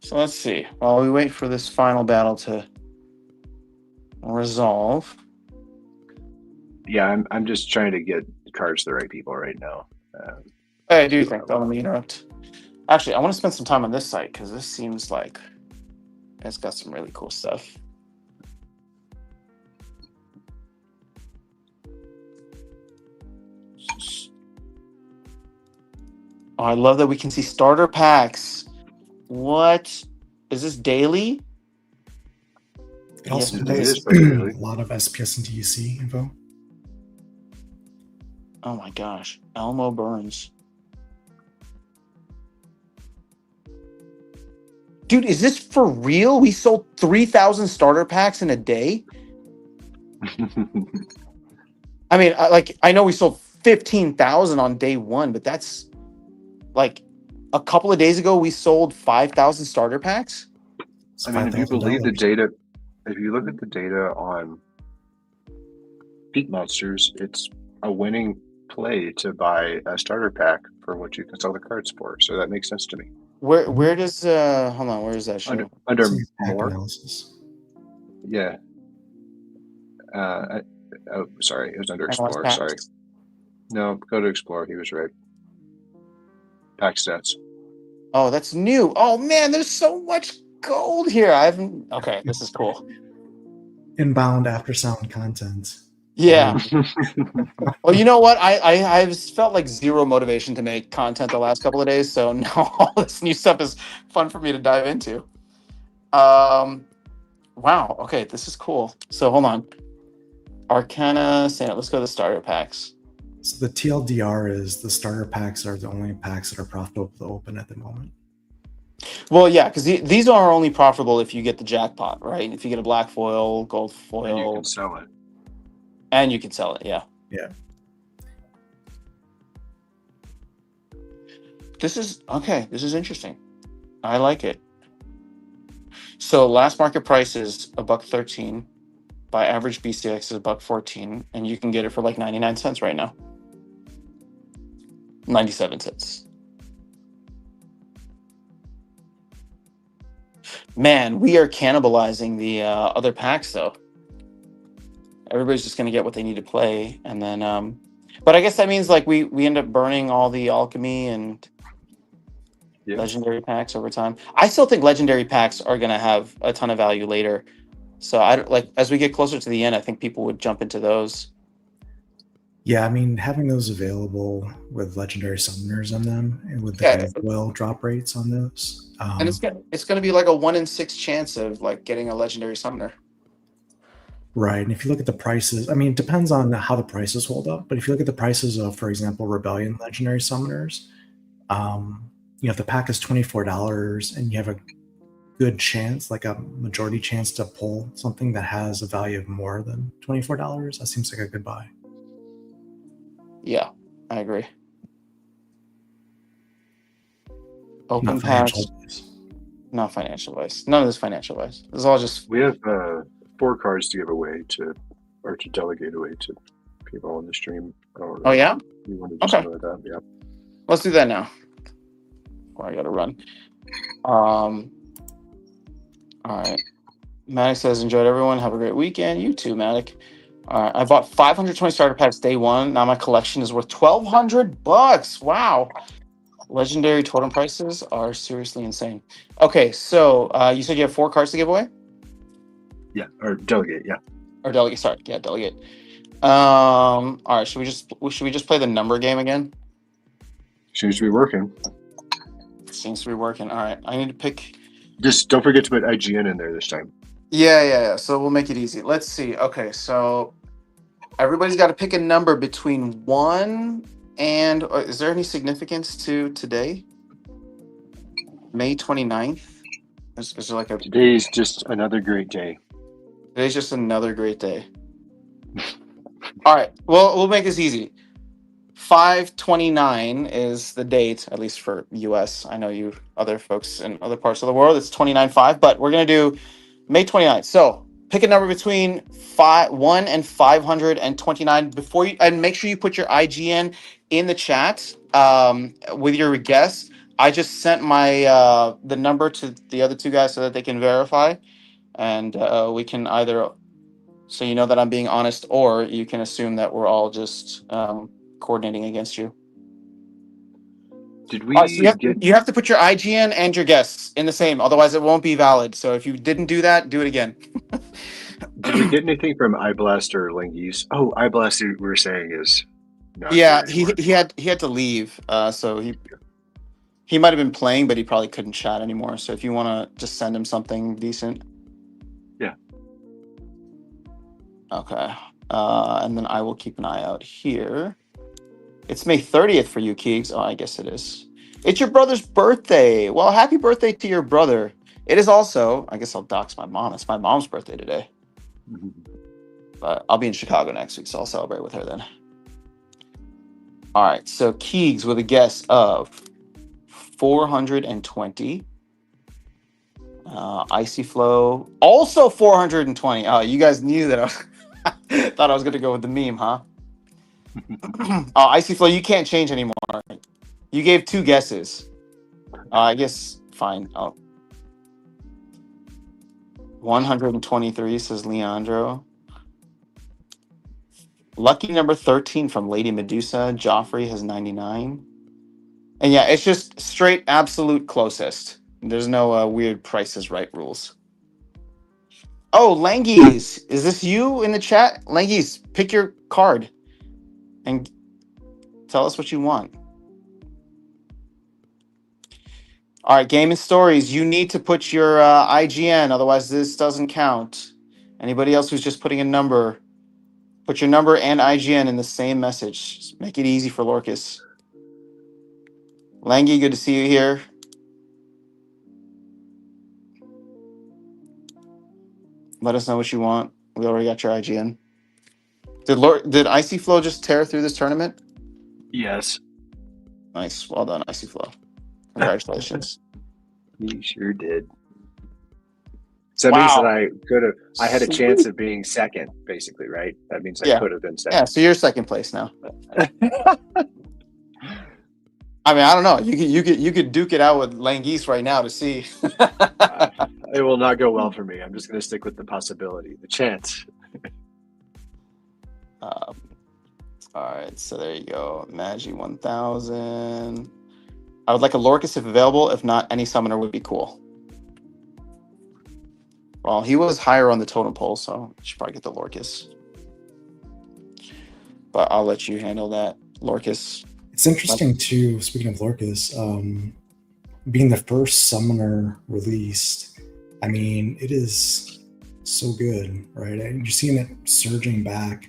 So let's see. While we wait for this final battle to resolve.
Yeah, I'm just trying to get cards to the right people right now.
I do think. Don't let me interrupt. Actually, I want to spend some time on this site because this seems like it's got some really cool stuff. Oh, I love that we can see starter packs. What is this daily?
It also
Yes,
does
it is.
a lot of SPS and TUC info.
Oh my gosh, Elmo Burns. Dude, is this for real? We sold 3,000 starter packs in a day? I mean, I know we sold 15,000 on day one, but that's like a couple of days ago we sold 5,000 starter packs.
It's
I mean, if you believe the
$5,000.
data, if you look at the data on Peak Monsters, it's a winning play to buy a starter pack for what you can sell the cards for. So that makes sense to me.
Where does hold on, where does that show?
Under
See pack
more?
analysis.
Yeah. Oh, sorry, it was under
Analyze
Explore.
packs.
Sorry. No, go to Explore. He was right. Pack stats.
Oh, that's new. Oh man, there's so much gold here. Okay, this is cool.
Inbound after sound content.
Yeah. Well, you know what? I've felt like zero motivation to make content the last couple of days, so now all this new stuff is fun for me to dive into. Wow. Okay, this is cool. So hold on. Arcana, let's go to the starter packs.
So the TLDR is the starter packs are the only packs that are profitable to open at the moment.
Well, yeah, because these are only profitable if you get the jackpot, right? If you get a black foil, gold foil,
and you can sell it.
And you can sell it, yeah.
Yeah.
This is okay. This is interesting. I like it. So last market price is $1.13. By average BCX is $1.14, and you can get it for like 99 cents right now. 97 cents. Man, we are cannibalizing the other packs though. Everybody's just gonna get what they need to play, and then but I guess that means like we end up burning all the alchemy and legendary packs over time. I still think legendary packs are gonna have a ton of value later. So as we get closer to the end, I think people would jump into those.
Yeah, I mean, having those available with legendary summoners on them and with the well drop rates on those.
And it's going to be like a 1 in 6 chance of like getting a legendary summoner.
Right. And if you look at the prices, I mean, it depends on how the prices hold up. But if you look at the prices of, for example, Rebellion legendary summoners, if the pack is $24 and you have a good chance, like a majority chance to pull something that has a value of more than $24, that seems like a good buy.
Yeah, I agree. Open
Not financial
advice. Not financial advice. None of this financial advice. This is all just.
We have 4 cards to give away to delegate away to people on the stream.
Oh yeah.
You want to do something like that? Yeah.
Let's do that now. Or I gotta run. All right. Matic says, enjoyed everyone. Have a great weekend. You too, Matic. All right. I bought 520 starter packs day one. Now my collection is worth $1,200. Wow. Legendary totem prices are seriously insane. Okay, so you said you have 4 cards to give away?
Yeah, or delegate. Yeah,
Or delegate, sorry. Yeah, delegate. All right, should we just play the number game again?
seems to be working.
Seems to be working. All right. I need to pick.
Just don't forget to put IGN in there this time.
Yeah. So we'll make it easy. Let's see. Okay, so everybody's got to pick a number between 1 and is there any significance to today? May 29th? Is there like a
Today's just another great day.
today's just another great day. All right. Well, we'll make this easy. 5/29 is the date, at least for US. I know you other folks in other parts of the world, it's 29/5, but we're going to do May 29th. So pick a number between 1 and 529 before you, and make sure you put your IGN in the chat with your guess. I just sent my the number to the other 2 guys so that they can verify, and we can either, so you know that I'm being honest, or you can assume that we're all just coordinating against you.
Did
All right, so
we get?
you have to put your IGN and your guess in the same, otherwise it won't be valid. So if you didn't do that, do it again.
Did we get anything from iBlast or Lingies? Oh, iBlast we were saying is not
Yeah,
here
he
anymore.
he had to leave. So he might have been playing, but he probably couldn't chat anymore. So if you want to just send him something decent.
Yeah.
Okay. And then I will keep an eye out here. It's May 30th for you, Keegs. Oh, I guess it is. It's your brother's birthday. Well, happy birthday to your brother. It is also, I guess I'll dox my mom. It's my mom's birthday today. But I'll be in Chicago next week, so I'll celebrate with her then. All right, so Keegs with a guess of 420. Icy Flow, also 420. Oh, you guys knew that thought I was going to go with the meme, huh? Icy Flow, you can't change anymore. You gave 2 guesses. I guess, fine. 123, says Leandro. Lucky number 13 from Lady Medusa. Joffrey has 99. And yeah, it's just straight absolute closest. There's no weird Price is Right rules. Oh, Langies, is this you in the chat? Langies, pick your card and tell us what you want. All right, Game and Stories, you need to put your IGN, otherwise this doesn't count. Anybody else who's just putting a number, put your number and IGN in the same message. Just make it easy for Lorcas. Langy, good to see you here. Let us know what you want. We already got your IGN. Did Icy Flow just tear through this tournament?
Yes,
Nice. Well done, Icy Flow. Congratulations.
he sure did. So that means that I could have. I had a chance of being second, basically, right? That means I
Yeah.
could have been
Yeah,
second.
so you're second place now. I mean, I don't know. You could duke it out with Langeese right now to see.
It will not go well for me. I'm just going to stick with the possibility, the chance.
All right, so there you go. Magi 1000. I would like a Lorcas if available. If not, any summoner would be cool. Well, he was higher on the totem pole, so you should probably get the Lorcas. But I'll let you handle that, Lorcas.
It's interesting too, speaking of Lorcas, being the first summoner released. I mean, it is so good, right? And you're seeing it surging back.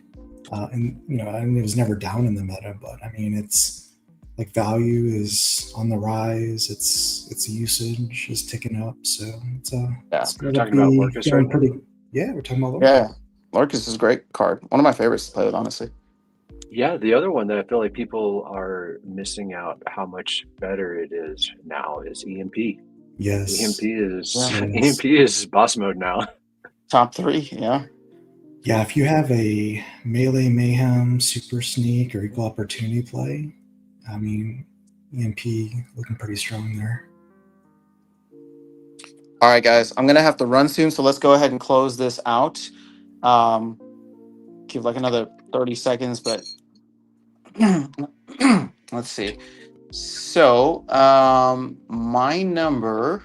And I mean, it was never down in the meta, but I mean, it's like value is on the rise. Its usage is ticking up, so it's
We're talking about Lorcas right now?
Yeah, we're talking about Lorcas.
Yeah, Lorcas is a great card. One of my favorites to play with, honestly.
Yeah, the other one that I feel like people are missing out how much better it is now is EMP.
Yes,
EMP is boss mode now.
Top 3, yeah.
Yeah, if you have a melee mayhem, super sneak, or equal opportunity play, I mean, EMP looking pretty strong there.
All right, guys, I'm gonna have to run soon, so let's go ahead and close this out. Give like another 30 seconds, but let's see. So, my number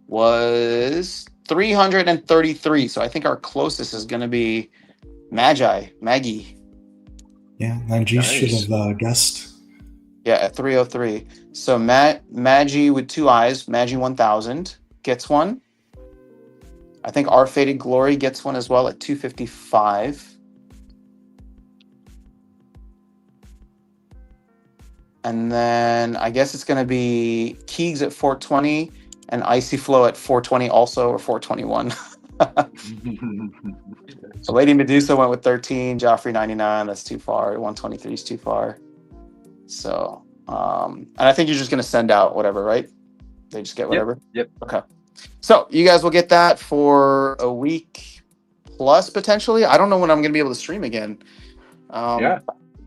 was 333. So I think our closest is gonna be Maggie.
Yeah, and G should
Nice.
have guessed.
Yeah, at 303. So Maggie with two eyes, Maggie 1000 gets one. I think Our Faded Glory gets one as well at 255. And then I guess it's going to be Keegs at 420 and Icy Flow at 420 also, or 421. So Lady Medusa went with 13, Joffrey 99, that's too far. 123 is too far. So, and I think you're just going to send out whatever, right? They just get whatever?
Yep.
Okay. So you guys will get that for a week plus potentially. I don't know when I'm going to be able to stream again.
Yeah.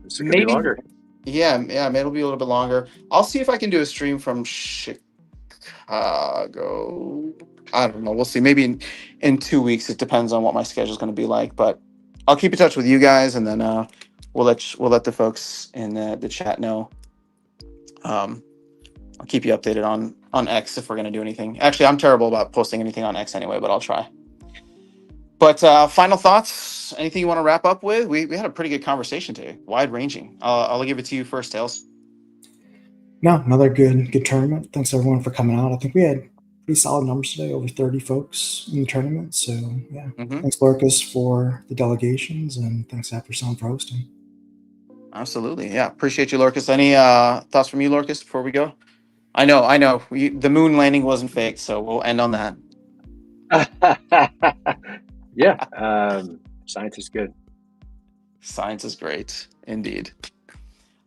This could be
Maybe.
longer.
Yeah, maybe it'll be a little bit longer. I'll see if I can do a stream from Chicago. I don't know. We'll see. Maybe in 2 weeks. It depends on what my schedule is going to be like. But I'll keep in touch with you guys, and then we'll let the folks in the chat know. I'll keep you updated on X if we're going to do anything. Actually, I'm terrible about posting anything on X anyway, but I'll try. But final thoughts? Anything you want to wrap up with? We had a pretty good conversation today, wide ranging. I'll give it to you first, Tails.
No, another good tournament. Thanks everyone for coming out. I think we had pretty solid numbers today, over 30 folks in the tournament. So yeah, Thanks Lorcas for the delegations, and thanks Sound for hosting.
Absolutely, yeah. Appreciate you, Lorcas. Any thoughts from you, Lorcas, before we go? I know. The moon landing wasn't fake, so we'll end on that.
Yeah, science is good.
Science is great, indeed.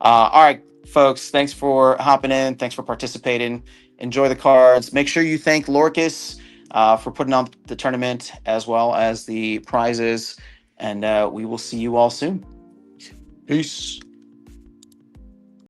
All right, folks. Thanks for hopping in. Thanks for participating. Enjoy the cards. Make sure you thank Lorcas for putting on the tournament as well as the prizes. And we will see you all soon. Peace.